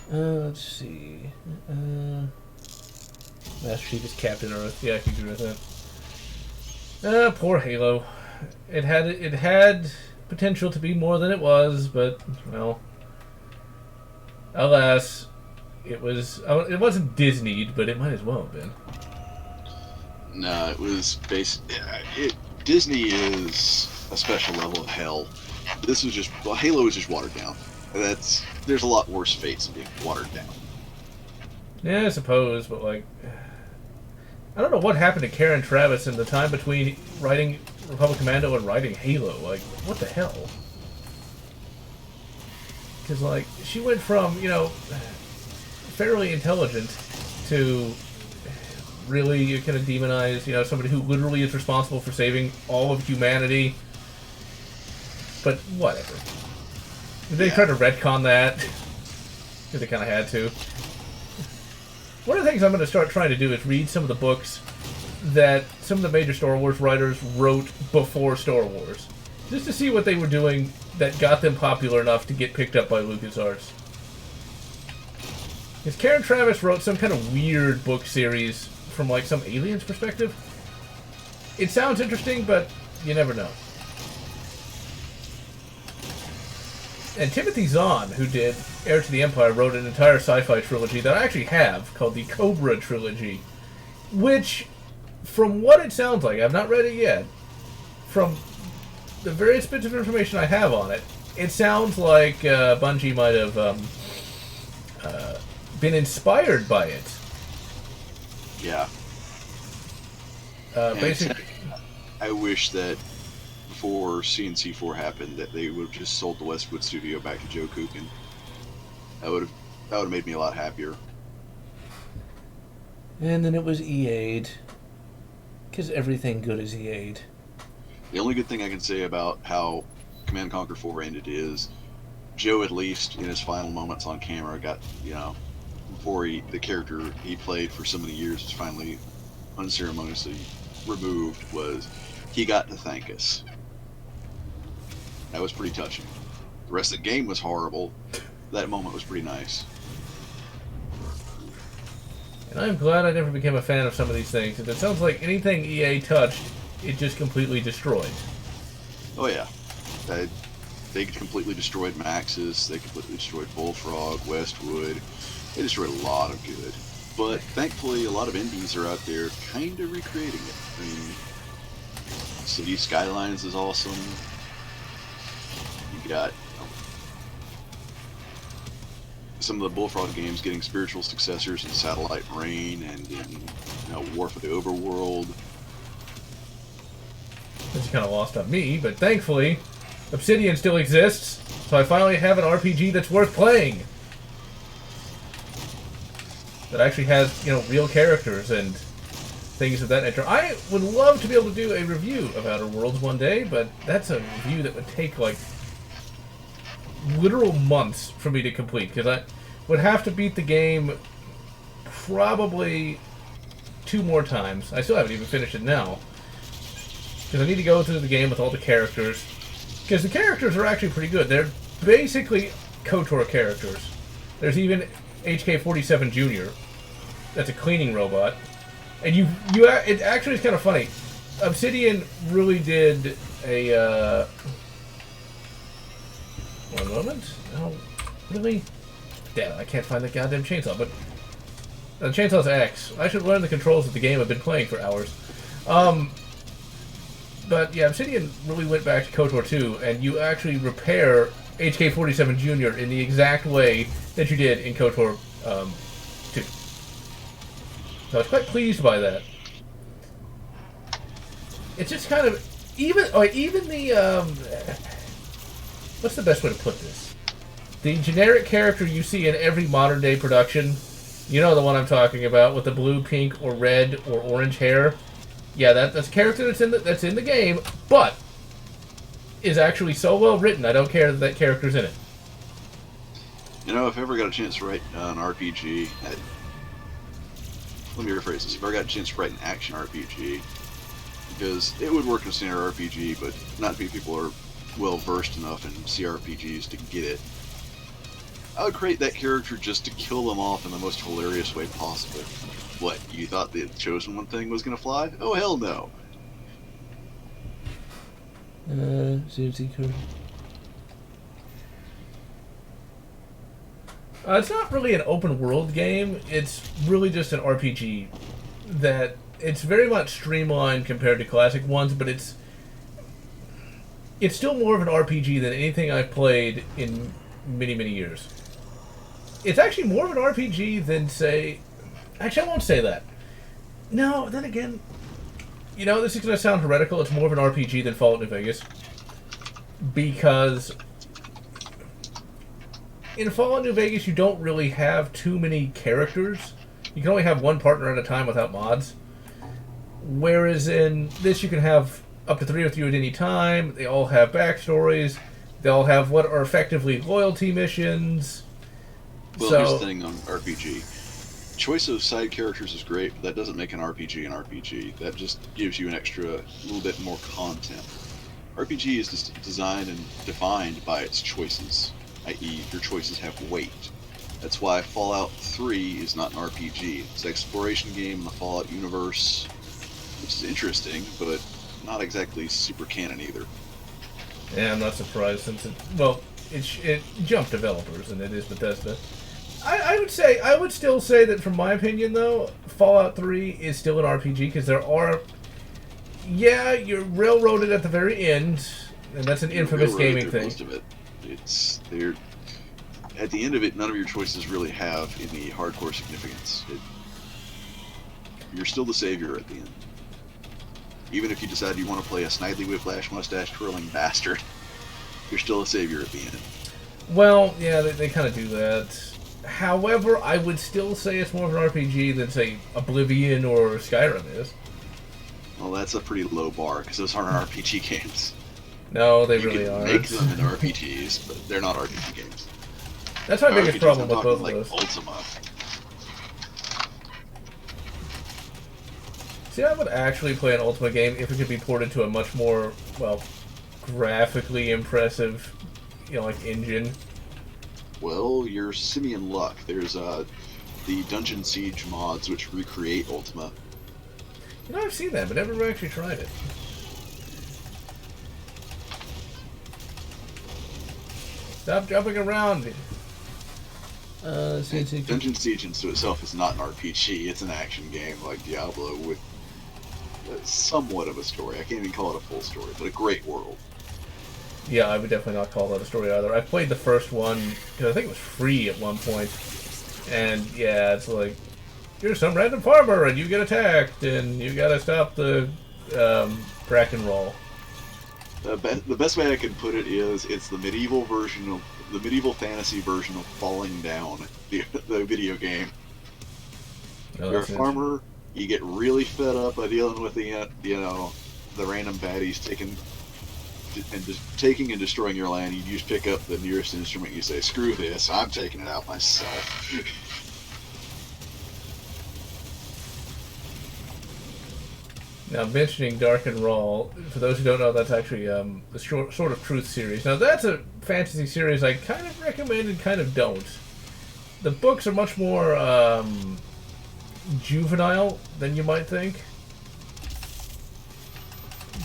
Let's see. Master Chief is Captain Earth. Yeah, I can agree with that. Poor Halo. It had potential to be more than it was, but well, alas, it wasn't Disneyed, but it might as well have been. No, it was Disney is a special level of hell. This was just Halo was just watered down. There's a lot worse fates than being watered down. Yeah, I suppose, but like, I don't know what happened to Karen Traviss in the time between writing Republic Commando and writing Halo. Like, what the hell? Because like, she went from fairly intelligent to really kind of demonized, somebody who literally is responsible for saving all of humanity. But whatever. They tried to retcon that because they kind of had to. One of the things I'm going to start trying to do is read some of the books that some of the major Star Wars writers wrote before Star Wars, just to see what they were doing that got them popular enough to get picked up by LucasArts. Because Karen Traviss wrote some kind of weird book series from like some aliens perspective. It sounds interesting, but you never know. And Timothy Zahn, who did Heir to the Empire, wrote an entire sci-fi trilogy that I actually have called the Cobra Trilogy, which, from what it sounds like, I've not read it yet, from the various bits of information I have on it, it sounds like Bungie might have been inspired by it. Yeah. Basically, I wish that before CNC4 happened, that they would have just sold the Westwood studio back to Joe Coogan. That would have made me a lot happier. And then it was EA'd. Because everything good is EA'd. The only good thing I can say about how Command & Conquer 4 ended is Joe, at least in his final moments on camera, got, before the character he played for so many years was finally unceremoniously removed, was he got to thank us. That was pretty touching. The rest of the game was horrible. That moment was pretty nice. And I'm glad I never became a fan of some of these things. It sounds like anything EA touched, it just completely destroyed. Oh yeah. They completely destroyed Maxis, they completely destroyed Bullfrog, Westwood. They destroyed a lot of good. But thankfully a lot of indies are out there kind of recreating it. I mean, City Skylines is awesome. You got some of the Bullfrog games getting spiritual successors in Satellite Rain and in War for the Overworld. It's kind of lost on me, but thankfully Obsidian still exists, so I finally have an RPG that's worth playing. That actually has, real characters and things of that nature. I would love to be able to do a review of Outer Worlds one day, but that's a review that would take, literal months for me to complete, because I would have to beat the game probably 2 more times. I still haven't even finished it now. Because I need to go through the game with all the characters. Because the characters are actually pretty good. They're basically KOTOR characters. There's even HK-47 Jr. That's a cleaning robot. And it actually is kind of funny. Obsidian really did a, one moment. Oh, really? Damn, I can't find the goddamn chainsaw, but the chainsaw's X. I should learn the controls of the game I've been playing for hours. But yeah, Obsidian really went back to KOTOR 2, and you actually repair HK-47 Jr. in the exact way that you did in KOTOR 2. So I was quite pleased by that. It's just kind of even the what's the best way to put this? The generic character you see in every modern day production, you know the one I'm talking about, with the blue, pink, or red or orange hair. Yeah, that's a character that's in the game, but is actually so well written. I don't care that character's in it. You know, if I ever got a chance to write an RPG, let me rephrase this. If I ever got a chance to write an action RPG, because it would work in a standard RPG, but not many people are well versed enough in CRPGs to get it. I would create that character just to kill them off in the most hilarious way possible. What, you thought the Chosen One thing was going to fly? Oh, hell no. CMC code. It's not really an open world game. It's really just an RPG that it's very much streamlined compared to classic ones, but it's still more of an RPG than anything I've played in many, many years. It's actually more of an RPG than, say... Actually, I won't say that. No, then again... You know, this is going to sound heretical. It's more of an RPG than Fallout New Vegas. Because... in Fallout New Vegas, you don't really have too many characters. You can only have one partner at a time without mods. Whereas in this, you can have up to 3 with you at any time. They all have backstories. They all have what are effectively loyalty missions. Well, So, here's the thing on RPG. Choice of side characters is great, but that doesn't make an RPG an RPG. That just gives you an extra little bit more content. RPG is just designed and defined by its choices, i.e. your choices have weight. That's why Fallout 3 is not an RPG. It's an exploration game in the Fallout universe, which is interesting, but not exactly super canon either. yeah, I'm not surprised since it jumped developers and it is Bethesda. I would still say that from my opinion though, Fallout 3 is still an RPG because there are, yeah, you're railroaded at the very end, and that's an infamous gaming thing. Most of it, they're at the end of it. None of your choices really have any hardcore significance. You're still the savior at the end. Even if you decide you want to play a snidely whiplash mustache twirling bastard, you're still a savior at the end. Well, yeah, they kind of do that. However, I would still say it's more of an RPG than, say, Oblivion or Skyrim is. Well, that's a pretty low bar, because those aren't RPG games. No, they You really can aren't. make them in RPGs, but they're not RPG games. That's my biggest RPGs, problem I'm with talking both like of those. Ultima. See, I would actually play an Ultima game if it could be ported to a much more, well, graphically impressive, like engine. Well, you're simian luck. There's the Dungeon Siege mods, which recreate Ultima. I've seen that, but never actually tried it. Stop jumping around. Dungeon Siege into itself is not an RPG. It's an action game like Diablo with somewhat of a story. I can't even call it a full story, but a great world. Yeah, I would definitely not call that a story either. I played the first one because I think it was free at one point, and yeah, it's like you're some random farmer and you get attacked and you gotta stop the Kraken roll. The best way I can put it is it's the medieval fantasy version of Falling Down, the video game. Oh, You're a farmer. You get really fed up by dealing with the random baddies taking and destroying your land. You just pick up the nearest instrument. You say, "Screw this! I'm taking it out myself." Now, mentioning Dark and Raw, for those who don't know, that's actually the Sword of Truth series. Now, that's a fantasy series I kind of recommend and kind of don't. The books are much more juvenile than you might think.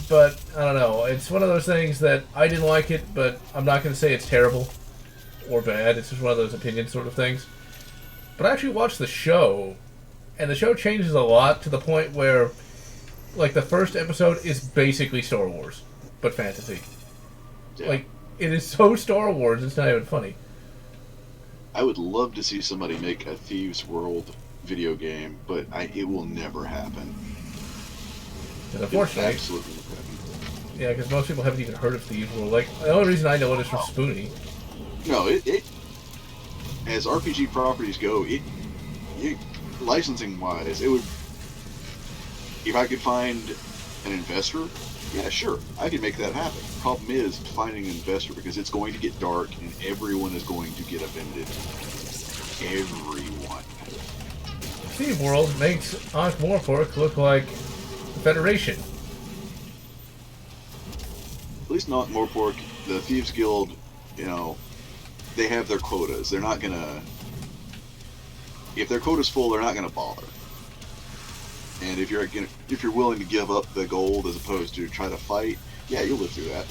But, I don't know, it's one of those things that I didn't like it, but I'm not going to say it's terrible or bad. It's just one of those opinion sort of things. But I actually watched the show, and the show changes a lot to the point where, like, the first episode is basically Star Wars, but fantasy. Yeah. Like, it is so Star Wars, it's not even funny. I would love to see somebody make a Thieves World video game, but it will never happen. Unfortunately, Absolutely never happen. yeah, because most people haven't even heard of Thieves World. Like, the only reason I know it is from Spoonie. No, it as RPG properties go, licensing wise, it would. If I could find an investor, yeah, sure, I could make that happen. The problem is finding an investor, because it's going to get dark and everyone is going to get offended. Everyone. Thieves World makes Ankh-Morpork look like the Federation. At least not Morpork. The Thieves Guild, you know, they have their quotas. They're not gonna. If their quota's full, they're not gonna bother. And if you're willing to give up the gold as opposed to try to fight, yeah, you'll live through that.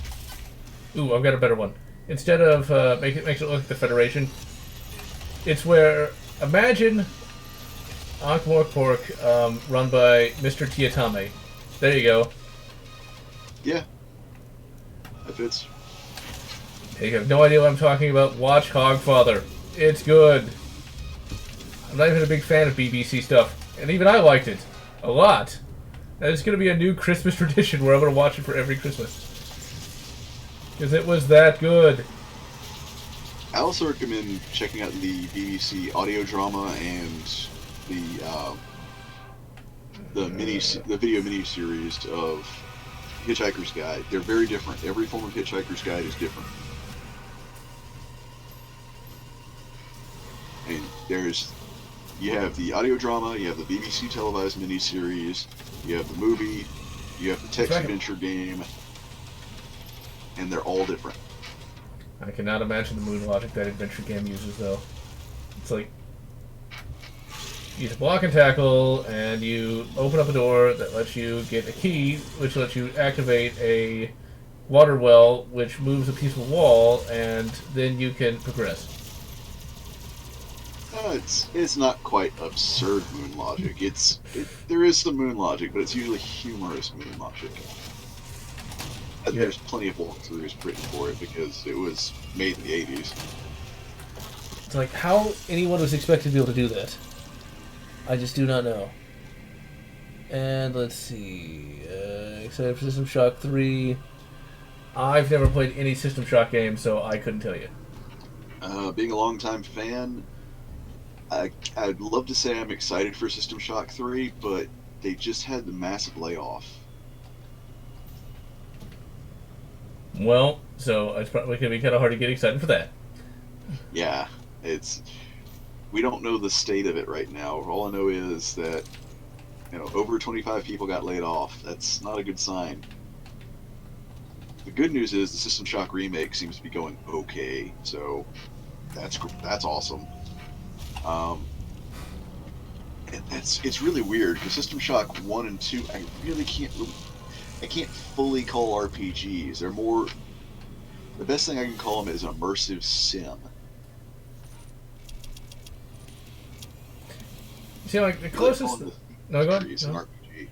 Ooh, I've got a better one. Instead of makes it look like the Federation, it's where, imagine Ankh-Morpork run by Mr. Tiatame. There you go. Yeah, that fits. Hey, you have no idea what I'm talking about. Watch Hogfather. It's good. I'm not even a big fan of BBC stuff, and even I liked it a lot. And it's going to be a new Christmas tradition where I'm going to watch it for every Christmas. Because it was that good. I also recommend checking out the BBC audio drama and the video miniseries of Hitchhiker's Guide. They're very different. Every form of Hitchhiker's Guide is different. And you have the audio drama, you have the BBC televised miniseries, you have the movie, you have the text adventure game, and they're all different. I cannot imagine the moon logic that adventure game uses, though. It's like, you use a block and tackle, and you open up a door that lets you get a key, which lets you activate a water well, which moves a piece of wall, and then you can progress. It's not quite absurd moon logic. There is some moon logic, but it's usually humorous moon logic. There's plenty of walkthroughs written for it because it was made in the 80s. It's like, how anyone was expected to be able to do that? I just do not know. And let's see. Except for System Shock 3. I've never played any System Shock game, so I couldn't tell you. Being a longtime fan, I'd love to say I'm excited for System Shock 3, but they just had the massive layoff. Well, so it's probably going to be kind of hard to get excited for that. Yeah, we don't know the state of it right now. All I know is that, over 25 people got laid off. That's not a good sign. The good news is the System Shock remake seems to be going okay, so that's awesome. And it's really weird because System Shock 1 and 2, I can't fully call RPGs. They're more. The best thing I can call them is an immersive sim. See, like the closest. No, go on. An RPG.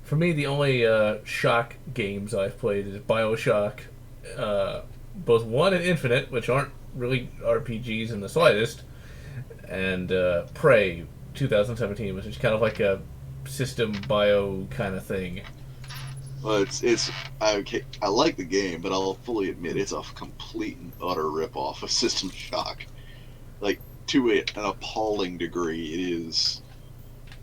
For me, the only Shock games I've played is BioShock, both 1 and Infinite, which aren't really RPGs in the slightest, and Prey 2017, which is kind of like a system bio kind of thing. Well, I like the game, but I'll fully admit it's a complete and utter ripoff of System Shock. Like, to an appalling degree, it is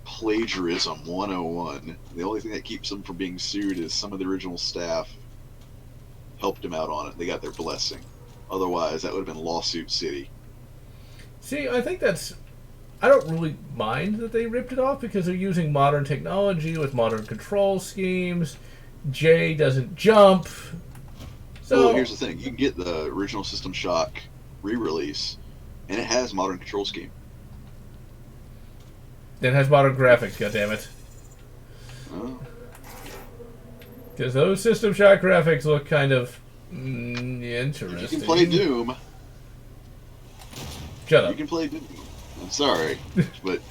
plagiarism 101. The only thing that keeps them from being sued is some of the original staff helped them out on it. They got their blessing. Otherwise, that would have been lawsuit city. See, I think that's... I don't really mind that they ripped it off because they're using modern technology with modern control schemes. Jay doesn't jump. So Well, here's the thing. You can get the original System Shock re-release, and it has modern control scheme. it has modern graphics, goddammit. Oh. Because those System Shock graphics look kind of interesting. You can play Doom. Shut up. You can play Doom. I'm sorry, but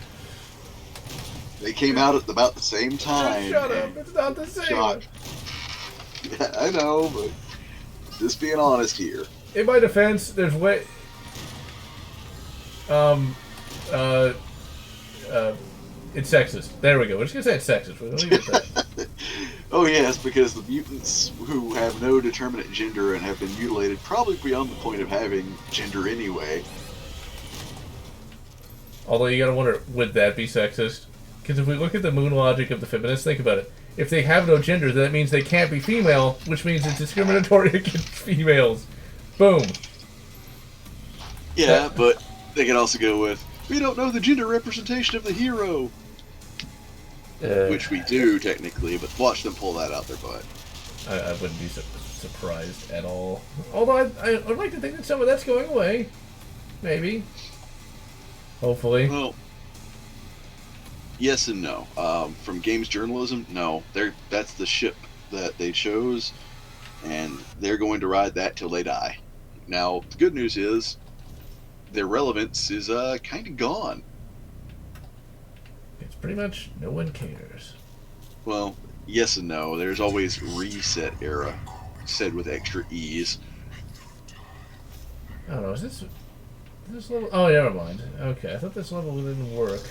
they came out at about the same time. Shut up. It's not the same. Shock. Yeah, I know, but just being honest here. In my defense, there's way... It's sexist. There we go. We're just gonna say it's sexist. We'll leave it at that. Oh yes, because the mutants who have no determinate gender and have been mutilated, probably beyond the point of having gender anyway. Although you gotta wonder, would that be sexist? Because if we look at the moon logic of the feminists, think about it. If they have no gender, then that means they can't be female, which means it's discriminatory against females. Boom. Yeah, but they can also go with, we don't know the gender representation of the hero. Which we do, technically, but watch them pull that out their butt. I wouldn't be surprised at all. Although I would like to think that some of that's going away. Maybe. Hopefully. Well, yes and no. From games journalism, no. That's the ship that they chose, and they're going to ride that till they die. Now, the good news is, their relevance is kind of gone. It's pretty much no one cares. Well, yes and no. There's always reset era, said with extra ease. I don't know, is this level... Oh, never mind. Okay, I thought this level didn't work.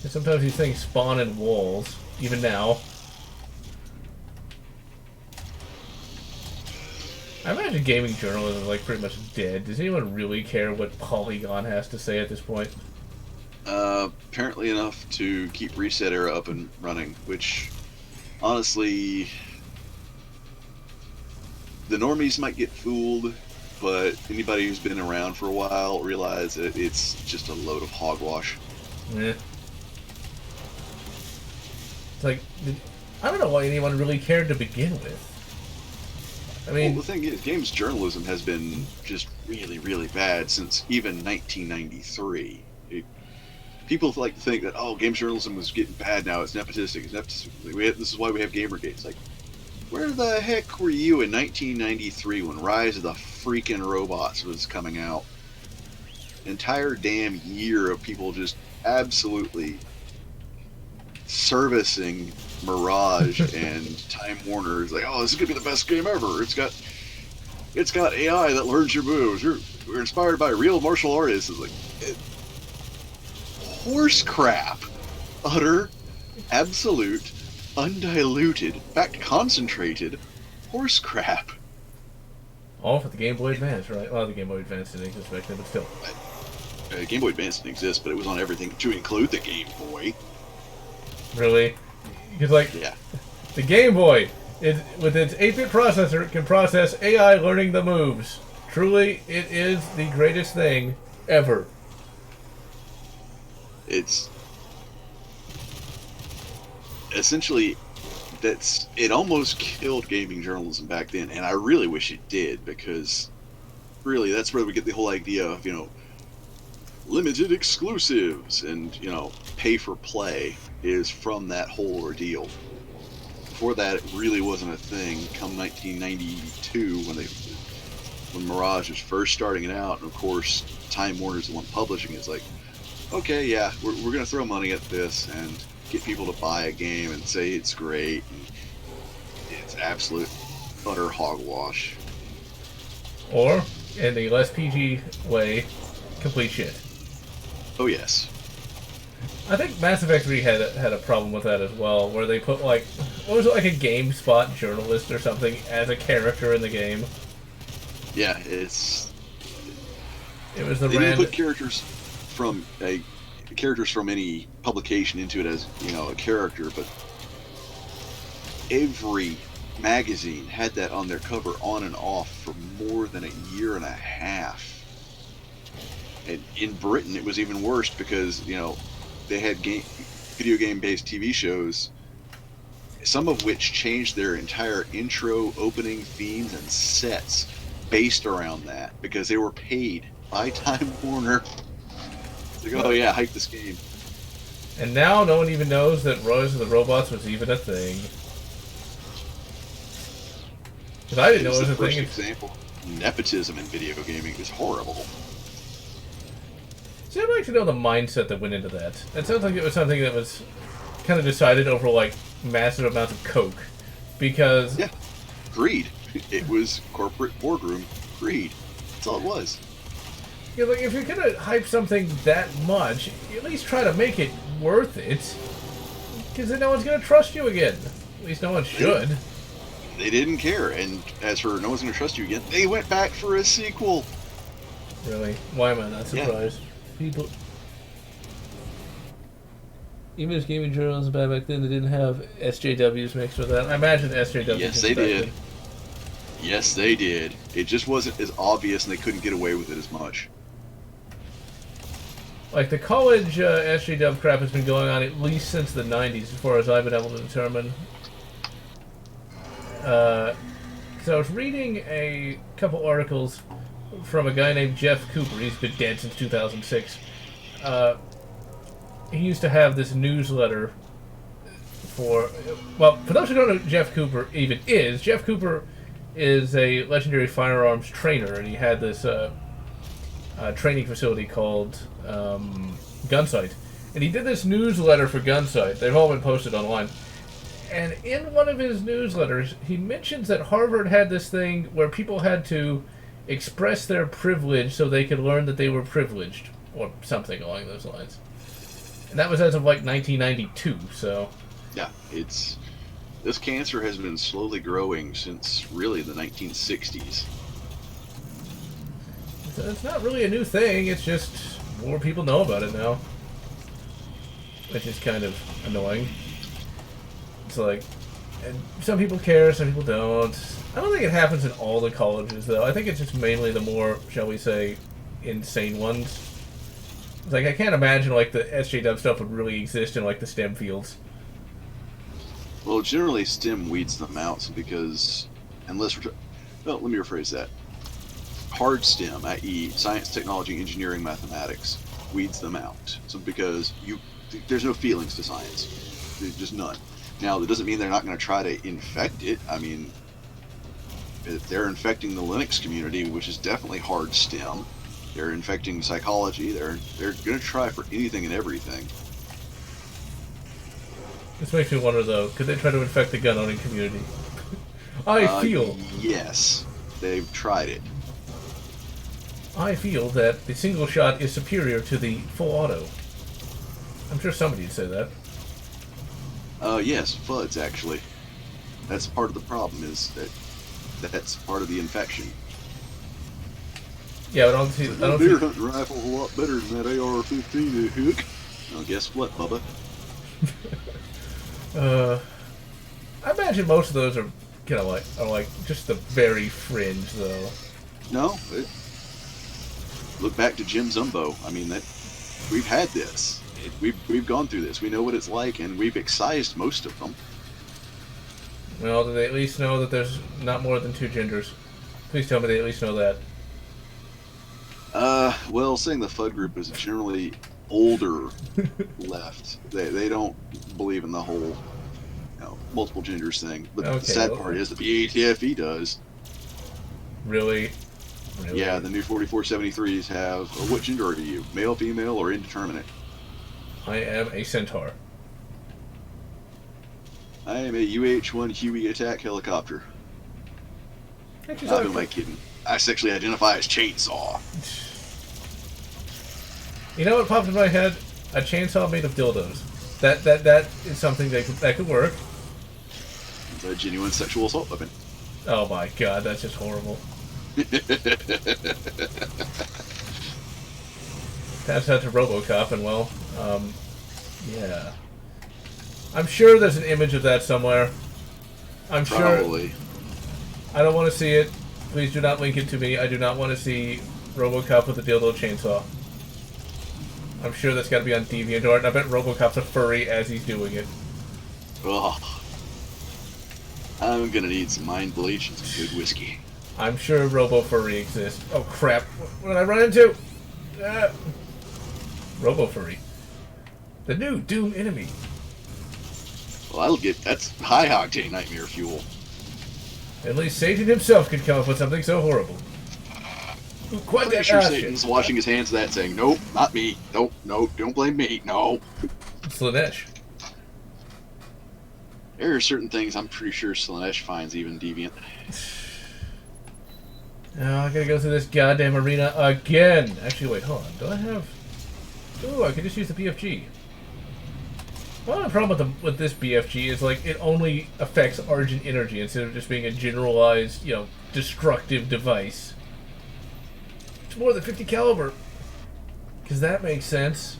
And sometimes these things spawn in walls, even now. I imagine gaming journalism is like pretty much dead. Does anyone really care what Polygon has to say at this point? Apparently enough to keep Reset Era up and running, which, honestly, the normies might get fooled, but anybody who's been around for a while realize that it's just a load of hogwash. Yeah. It's like, I don't know why anyone really cared to begin with. I mean, well, the thing is, games journalism has been just really, really bad since even 1993. People like to think that, oh, games journalism was getting bad now. It's nepotistic. This is why we have Gamergate. It's like, where the heck were you in 1993 when Rise of the freaking Robots was coming out? Entire damn year of people just absolutely servicing Mirage and Time Warner. It's like, oh, this is gonna be the best game ever. It's got AI that learns your moves. We're inspired by real martial artists. It's like horse crap. Utter, absolute, undiluted, in fact concentrated horse crap. all for the Game Boy Advance, right? Well, the Game Boy Advance didn't exist back then, but still. Game Boy Advance didn't exist, but it was on everything to include the Game Boy. Really? Because, like, Yeah. the Game Boy, with its 8-bit processor, can process AI learning the moves. Truly, it is the greatest thing ever. It's essentially it almost killed gaming journalism back then, and I really wish it did, because really that's where we get the whole idea of, limited exclusives and, pay for play is from that whole ordeal. Before that, it really wasn't a thing. Come 1992, when Mirage was first starting it out, and of course Time Warner's the one publishing it, it's like, okay, yeah, we're going to throw money at this and get people to buy a game and say it's great. And it's absolute utter hogwash. Or, in the less PG way, complete shit. Oh yes. I think Mass Effect 3 had a problem with that as well, where they put, like, what was it, like a GameSpot journalist or something as a character in the game? Yeah, It was they didn't put characters from any publication into it as, a character, but every magazine had that on their cover on and off for more than a year and a half. And in Britain, it was even worse because, they had video game-based TV shows, some of which changed their entire intro, opening themes, and sets based around that because they were paid by Time Warner. It's like, oh yeah, hype this game. And now no one even knows that Rise of the Robots was even a thing. Because I didn't know it was a thing. Example, nepotism in video gaming is horrible. See, I'd like to know the mindset that went into that. That sounds like it was something that was kind of decided over, like, massive amounts of coke. Because... Yeah. Greed. It was corporate boardroom greed. That's all it was. You know, like, if you're gonna hype something that much, at least try to make it worth it. Because then no one's gonna trust you again. At least no one should. They didn't care, and as for no one's gonna trust you again, they went back for a sequel. Really? Why am I not surprised? People... Even if gaming journalism back then, they didn't have SJWs mixed with that. I imagine SJWs. Yes, they did. Yes, they did. It just wasn't as obvious, and they couldn't get away with it as much. Like, the college SJW crap has been going on at least since the 90s, as far as I've been able to determine. So I was reading a couple articles from a guy named Jeff Cooper. He's been dead since 2006. He used to have this newsletter for... Well, for those who don't know who Jeff Cooper even is, Jeff Cooper is a legendary firearms trainer, and he had this training facility called Gunsight. And he did this newsletter for Gunsight. They've all been posted online. And in one of his newsletters, he mentions that Harvard had this thing where people had to express their privilege so they could learn that they were privileged, or something along those lines. And that was as of like 1992, so... Yeah, this cancer has been slowly growing since really the 1960s. So it's not really a new thing, it's just more people know about it now. Which is kind of annoying. It's like, and some people care, some people don't. I don't think it happens in all the colleges, though. I think it's just mainly the more, shall we say, insane ones. It's like, I can't imagine, like, the SJW stuff would really exist in, like, the STEM fields. Well, generally STEM weeds them out because, unless we're... Well, let me rephrase that. Hard STEM, i.e. science, technology, engineering, mathematics, weeds them out. So because there's no feelings to science. There's just none. Now, that doesn't mean they're not going to try to infect it. I mean, if they're infecting the Linux community, which is definitely hard STEM, they're infecting psychology, they're going to try for anything and everything. This makes me wonder, though, could they try to infect the gun-owning community? I feel... Yes, they've tried it. I feel that the single shot is superior to the full auto. I'm sure somebody would say that. Yes, FUDs, actually. That's part of the problem, is that's part of the infection. Yeah, but I don't deer hunting rifle's a lot better than that AR-15 hook. Well, guess what, Bubba? I imagine most of those are kind of like just the very fringe, though. No, look back to Jim Zumbo. I mean, we've had this. We've gone through this. We know what it's like, and we've excised most of them. Well, do they at least know that there's not more than 2 genders? Please tell me they at least know that. Well, saying the FUD group is generally older left. They don't believe in the whole, multiple genders thing. But the sad part is that the ATFE does. Really? Yeah, the new 4473s have, what gender are you? Male, female, or indeterminate? I am a centaur. I am a UH-1 Huey attack helicopter. Actually, Who am I kidding? I sexually identify as chainsaw. You know what popped in my head? A chainsaw made of dildos. That is something that could work. It's a genuine sexual assault weapon. Oh my god, that's just horrible. Pass out to RoboCop, and well, yeah. I'm sure there's an image of that somewhere. I'm Probably. sure. I don't want to see it. Please do not link it to me. I do not want to see RoboCop with a dildo chainsaw. I'm sure that's got to be on DeviantArt, and I bet RoboCop's a furry as he's doing it. Ugh. I'm gonna need some mind bleach and some good whiskey. I'm sure Robo-Furry exists. Oh crap! What did I run into? Robo-Furry. The new Doom enemy. Well, that's high octane nightmare fuel. At least Satan himself could come up with something so horrible. Quite I'm sure Satan's washing his hands of that, saying, "Nope, not me. Nope, don't blame me. No." Slaanesh. There are certain things I'm pretty sure Slaanesh finds even deviant. Oh, I gotta go through this goddamn arena again. Actually, wait, hold on. Do I have... Ooh, I can just use the BFG. Well, the problem with this BFG is, like, it only affects Argent Energy instead of just being a generalized, you know, destructive device. It's more than 50 caliber. Because that makes sense.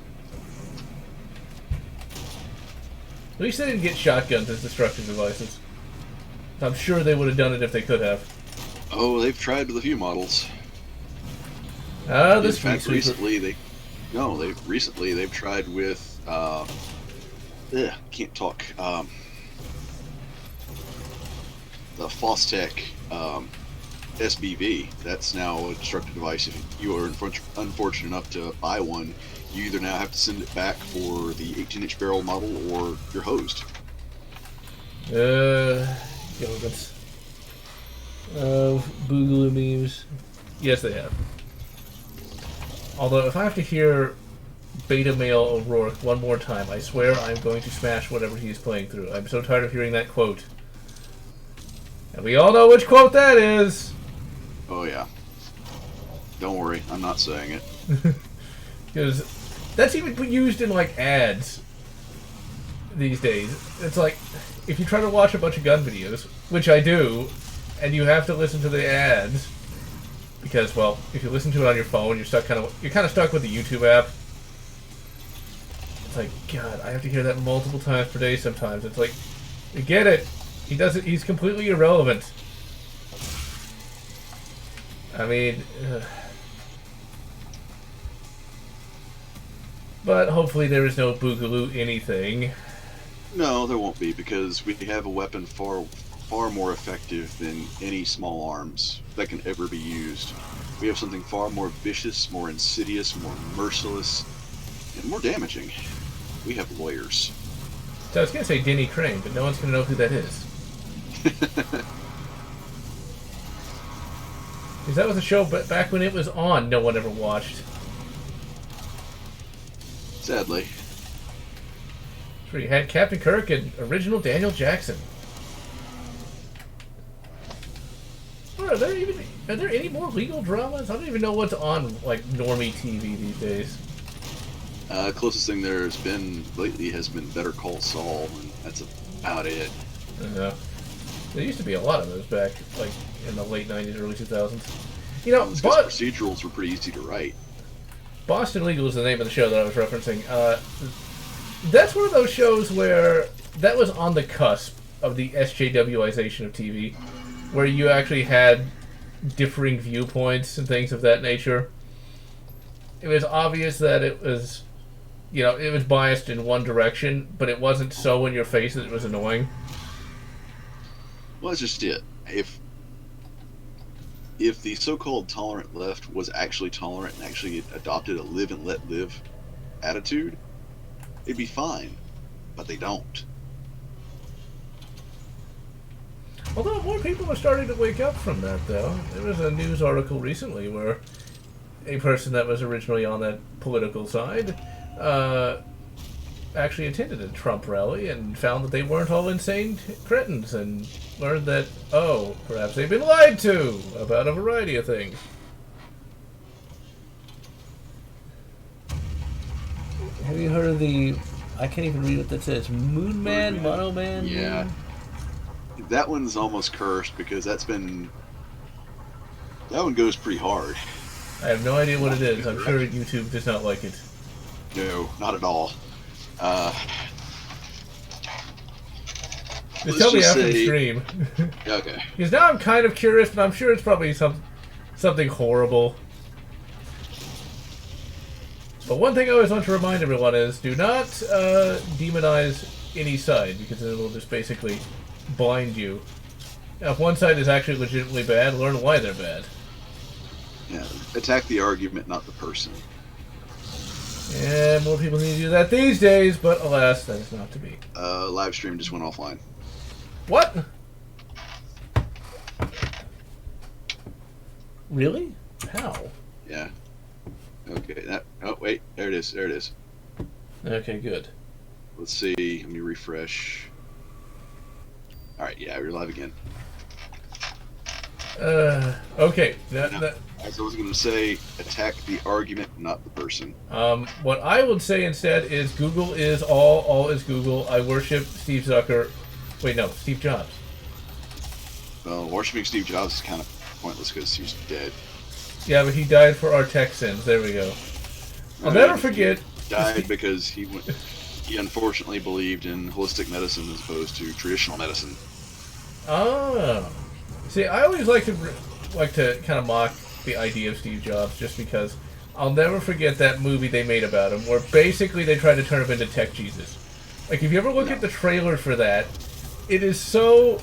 At least they didn't get shotguns as destructive devices. I'm sure they would have done it if they could have. Oh, they've tried with a few models. Ah, In this fact, recently they've tried with can't talk. The Fostech SBV. That's now a destructive device. If you are unfortunate enough to buy one, you either now have to send it back for the 18-inch barrel model or you're hosed. Gilbits. Boogaloo memes. Yes, they have. Although, if I have to hear Beta Male O'Rourke one more time, I swear I'm going to smash whatever he is playing through. I'm so tired of hearing that quote. And we all know which quote that is! Oh, yeah. Don't worry, I'm not saying it. Because that's even used in, like, ads these days. It's like, if you try to watch a bunch of gun videos, which I do, and you have to listen to the ads, because, well, if you listen to it on your phone, you're kind of stuck with the YouTube app. It's like, God, I have to hear that multiple times per day sometimes. It's like, I get it. He's completely irrelevant. I mean, but hopefully there is no boogaloo anything. No, there won't be, because we have a weapon far more effective than any small arms that can ever be used. We have something far more vicious, more insidious, more merciless, and more damaging. We have lawyers. So I was going to say Denny Crane, but no one's going to know who that is. Because that was a show back when it was on, no one ever watched. Sadly. So you had Captain Kirk and original Daniel Jackson. Are there any more legal dramas? I don't even know what's on, like, normie TV these days. Closest thing there's been lately has been Better Call Saul, and that's about it. Yeah. There used to be a lot of those back, like, in the late 90s, early 2000s. You know, procedurals were pretty easy to write. Boston Legal is the name of the show that I was referencing. That's one of those shows where that was on the cusp of the SJWization of TV, where you actually had differing viewpoints and things of that nature. It was obvious that it was, you know, it was biased in one direction, but it wasn't so in your face that it was annoying. Well, that's just it. If the so-called tolerant left was actually tolerant and actually adopted a live and let live attitude, it'd be fine. But they don't. Although more people are starting to wake up from that, though. There was a news article recently where a person that was originally on that political side actually attended a Trump rally and found that they weren't all insane cretins and learned that, oh, perhaps they've been lied to about a variety of things. Have you heard of the... I can't even read what that says. Moon Man? Mono Man? Yeah. That one's almost cursed because that one goes pretty hard. I have no idea what it is. I'm sure YouTube does not like it. No, not at all. Just tell me after the stream. Okay. Because now I'm kind of curious, but I'm sure it's probably something horrible. But one thing I always want to remind everyone is, do not demonize any side, because it will just basically blind you. Now, if one side is actually legitimately bad, learn why they're bad. Yeah, attack the argument, not the person. Yeah, more people need to do that these days, but alas, that is not to be. Livestream just went offline. What? Really? How? Yeah. Okay. Oh, wait. There it is. There it is. Okay, good. Let's see. Let me refresh. All right. Yeah, we're live again. Okay. As I was going to say, attack the argument, not the person. What I would say instead is Google is all is Google. I worship Steve Zucker. Wait, no, Steve Jobs. Well, worshiping Steve Jobs is kind of pointless because he's dead. Yeah, but he died for our tech sins. There we go. I'll never forget. He died because he unfortunately believed in holistic medicine as opposed to traditional medicine. Oh. See, I always like to kind of mock the idea of Steve Jobs just because I'll never forget that movie they made about him where basically they tried to turn him into tech Jesus. Like, if you ever look at the trailer for that, it is so...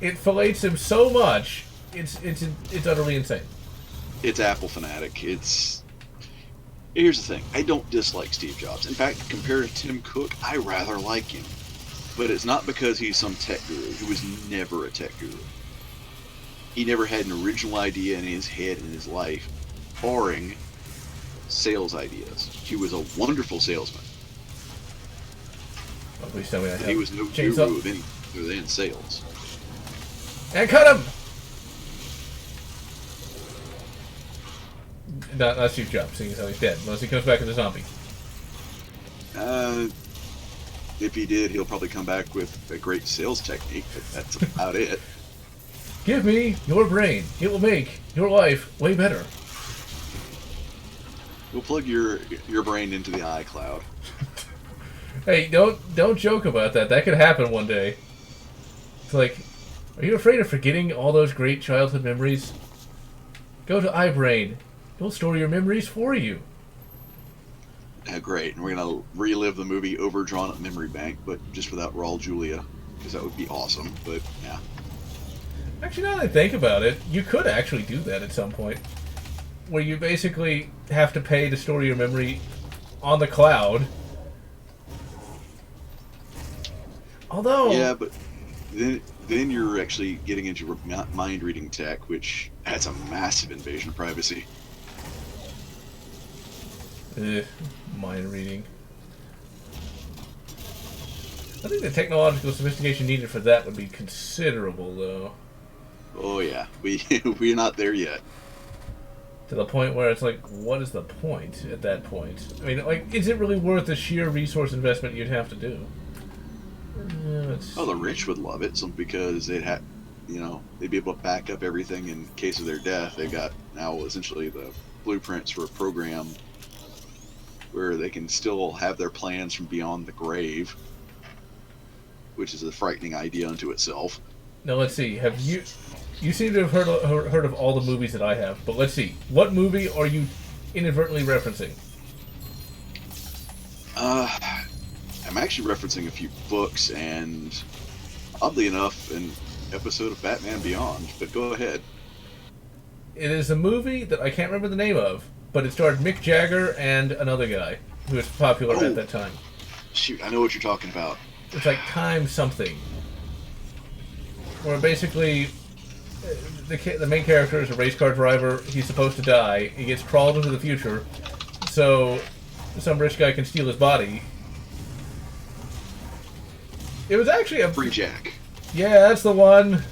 It fillets him so much, it's utterly insane. It's Apple fanatic. Here's the thing. I don't dislike Steve Jobs. In fact, compared to Tim Cook, I rather like him. But it's not because he's some tech guru. He was never a tech guru. He never had an original idea in his head in his life, barring sales ideas. He was a wonderful salesman. Oh, please tell me I have. He was no guru of any other than sales. And cut him! Not Steve Jobs, seeing as how he's dead, unless he comes back as a zombie. If he did, he'll probably come back with a great sales technique, but that's about it. Give me your brain. It will make your life way better. We'll plug your brain into the iCloud. Hey, don't joke about that. That could happen one day. It's like, are you afraid of forgetting all those great childhood memories? Go to iBrain. It'll store your memories for you. Great, and we're going to relive the movie Overdrawn at Memory Bank, but just without Raul Julia, because that would be awesome, but yeah. Actually, now that I think about it, you could actually do that at some point. Where you basically have to pay to store your memory on the cloud. Although... Yeah, but then you're actually getting into mind-reading tech, which adds a massive invasion of privacy. Mind reading. I think the technological sophistication needed for that would be considerable, though. Oh yeah, we're not there yet. To the point where it's like, what is the point at that point? I mean, like, is it really worth the sheer resource investment you'd have to do? Oh, the rich would love it, because they'd be able to back up everything in case of their death. They've got now essentially the blueprints for a program where they can still have their plans from beyond the grave, which is a frightening idea unto itself. Now let's see. Have you seem to have heard of all the movies that I have, but let's see. What movie are you inadvertently referencing? I'm actually referencing a few books and, oddly enough, an episode of Batman Beyond, but go ahead. It is a movie that I can't remember the name of, but it starred Mick Jagger and another guy who was popular at that time. Shoot, I know what you're talking about. It's like Time Something. Where basically the main character is a race car driver. He's supposed to die. He gets crawled into the future so some rich guy can steal his body. It was actually a... Free Jack. Yeah, that's the one.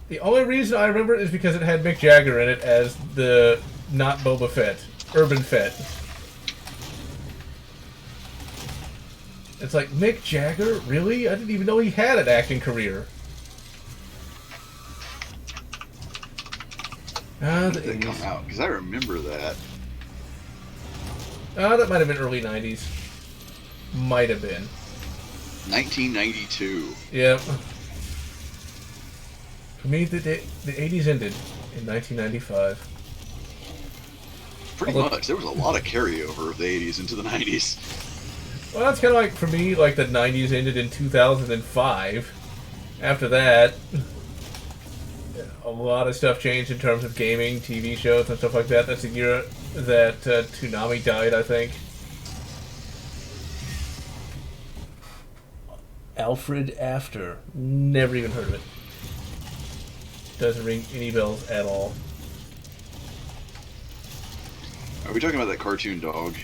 The only reason I remember it is because it had Mick Jagger in it as the not Boba Fett, Urban Fett. It's like, Mick Jagger? Really? I didn't even know he had an acting career. When did that come out? Because I remember that. That might have been early 90s. Might have been. 1992. Yep. For me, the 80s ended in 1995. Pretty much. There was a lot of carryover of the 80s into the 90s. Well, that's kind of like, for me, like the 90s ended in 2005. After that, a lot of stuff changed in terms of gaming, TV shows, and stuff like that. That's the year that Toonami died, I think. Alfred After. Never even heard of it. Doesn't ring any bells at all. Are we talking about that cartoon dog?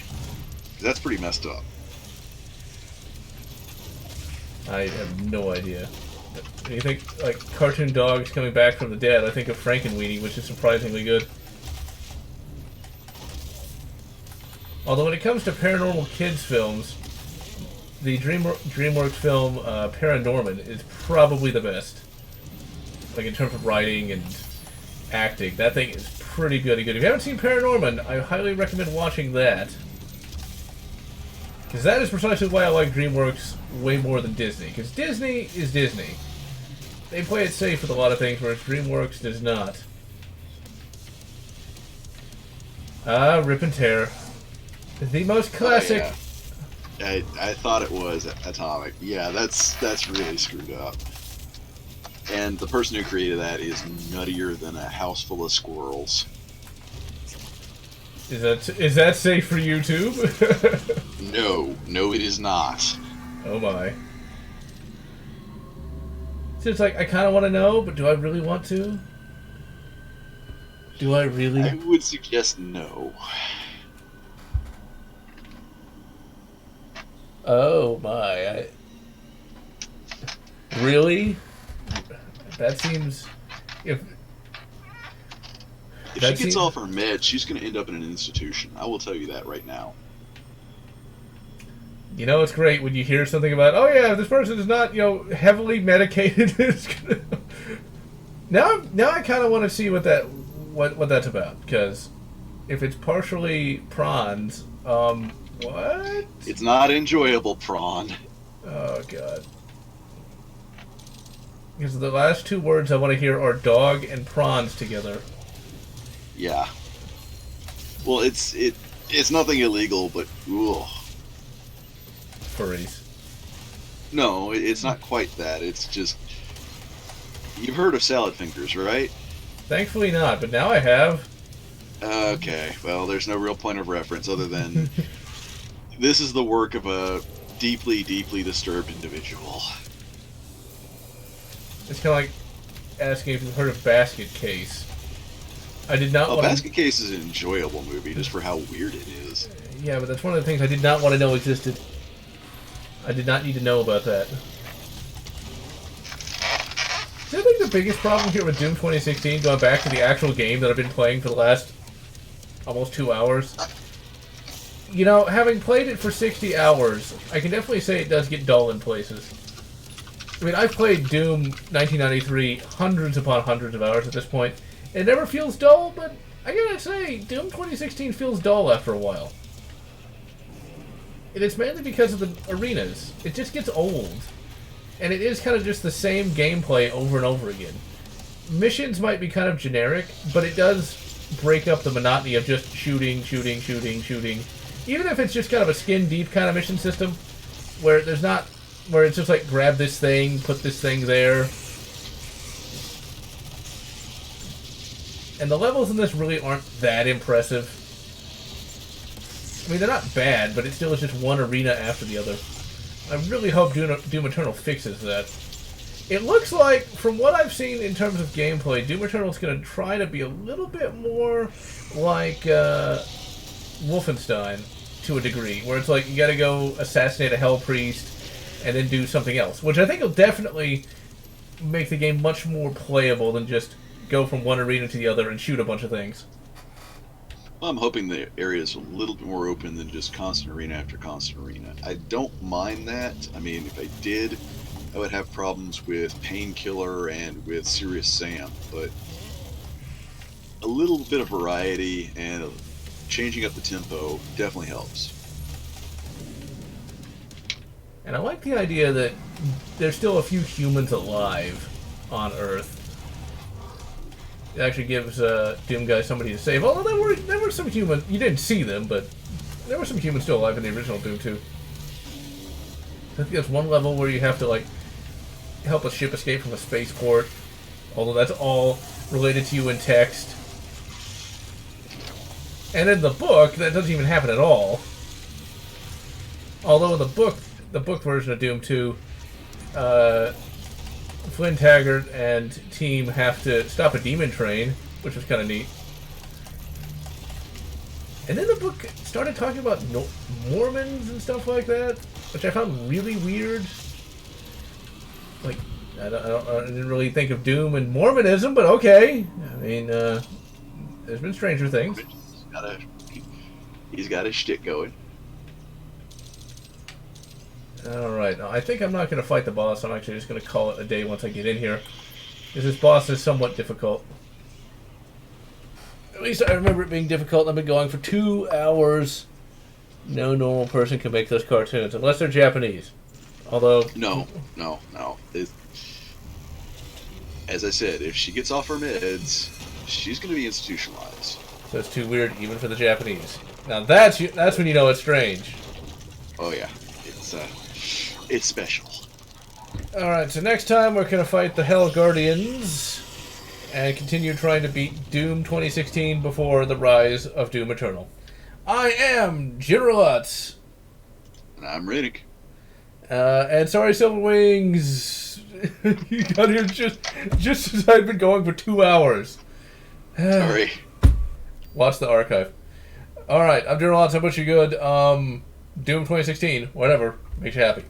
That's pretty messed up. I have no idea. When you think, like, cartoon dogs coming back from the dead, I think of Frankenweenie, which is surprisingly good. Although when it comes to paranormal kids films, the DreamWorks film Paranorman is probably the best. Like, in terms of writing and acting. That thing is pretty good. If you haven't seen Paranorman, I highly recommend watching that. Because that is precisely why I like DreamWorks way more than Disney. Because Disney is Disney. They play it safe with a lot of things, whereas DreamWorks does not. Ah, Rip and Tear. The most classic... Oh, yeah. I thought it was Atomic. Yeah, that's really screwed up. And the person who created that is nuttier than a house full of squirrels. Is that safe for YouTube? No, it is not. Oh my. So it's like, I kind of want to know, but do I really want to? Do I really? I would suggest no. Oh my. Really? That seems... If she gets off her meds, she's going to end up in an institution. I will tell you that right now. You know, it's great when you hear something about, oh yeah, this person is not, heavily medicated. Now I kind of want to see what that's about, because if it's partially prawns, what? It's not enjoyable, prawn. Oh god. Because the last two words I want to hear are dog and prawns together. Yeah. Well, it's nothing illegal, but ooh. Furries. No, it's not quite that. It's just... You've heard of salad fingers, right? Thankfully not, but now I have. Okay, well, there's no real point of reference other than... This is the work of a deeply, deeply disturbed individual. It's kind of like asking if you've heard of Basket Case. I did not want Basket Case is an enjoyable movie just for how weird it is. Yeah, but that's one of the things I did not want to know existed. I did not need to know about that. See, I think the biggest problem here with Doom 2016, going back to the actual game that I've been playing for the last almost 2 hours, having played it for 60 hours, I can definitely say it does get dull in places. I mean, I've played Doom 1993 hundreds upon hundreds of hours at this point. It never feels dull, but I gotta say, Doom 2016 feels dull after a while. And it's mainly because of the arenas. It just gets old. And it is kind of just the same gameplay over and over again. Missions might be kind of generic, but it does break up the monotony of just shooting. Even if it's just kind of a skin-deep kind of mission system, where there's not... Where it's just like, grab this thing, put this thing there. And the levels in this really aren't that impressive. I mean, they're not bad, but it still is just one arena after the other. I really hope Doom Eternal fixes that. It looks like, from what I've seen in terms of gameplay, Doom Eternal is going to try to be a little bit more like Wolfenstein, to a degree. Where it's like, you gotta go assassinate a Hell Priest, and then do something else. Which I think will definitely make the game much more playable than just go from one arena to the other and shoot a bunch of things. Well, I'm hoping the area is a little bit more open than just constant arena after constant arena. I don't mind that. I mean, if I did, I would have problems with Painkiller and with Serious Sam, but a little bit of variety and changing up the tempo definitely helps. And I like the idea that there's still a few humans alive on Earth. It actually gives Doom Guy somebody to save. Although there were some humans, you didn't see them, but there were some humans still alive in the original Doom 2. I think there's one level where you have to, like, help a ship escape from a spaceport. Although that's all related to you in text. And in the book, that doesn't even happen at all. Although in the book version of Doom 2, Flynn Taggart and team have to stop a demon train, which was kind of neat. And then the book started talking about Mormons and stuff like that, which I found really weird. Like, I didn't really think of Doom and Mormonism, but okay. I mean, there's been stranger things. He's got his shtick going. Alright, now I think I'm not going to fight the boss. I'm actually just going to call it a day once I get in here. Because this boss is somewhat difficult. At least I remember it being difficult. I've been going for 2 hours. No normal person can make those cartoons, unless they're Japanese. Although... No. As I said, if she gets off her meds, she's going to be institutionalized. So it's too weird even for the Japanese. Now that's when you know it's strange. Oh yeah, it's special. Alright, so next time we're going to fight the Hell Guardians and continue trying to beat Doom 2016 before the rise of Doom Eternal. I am Lotz. And I'm Riddick. And sorry, Silverwings. You got here just as I'd been going for 2 hours. Sorry. Watch the archive. Alright, I'm Lotz. How about you good? Doom 2016, whatever. Makes you happy.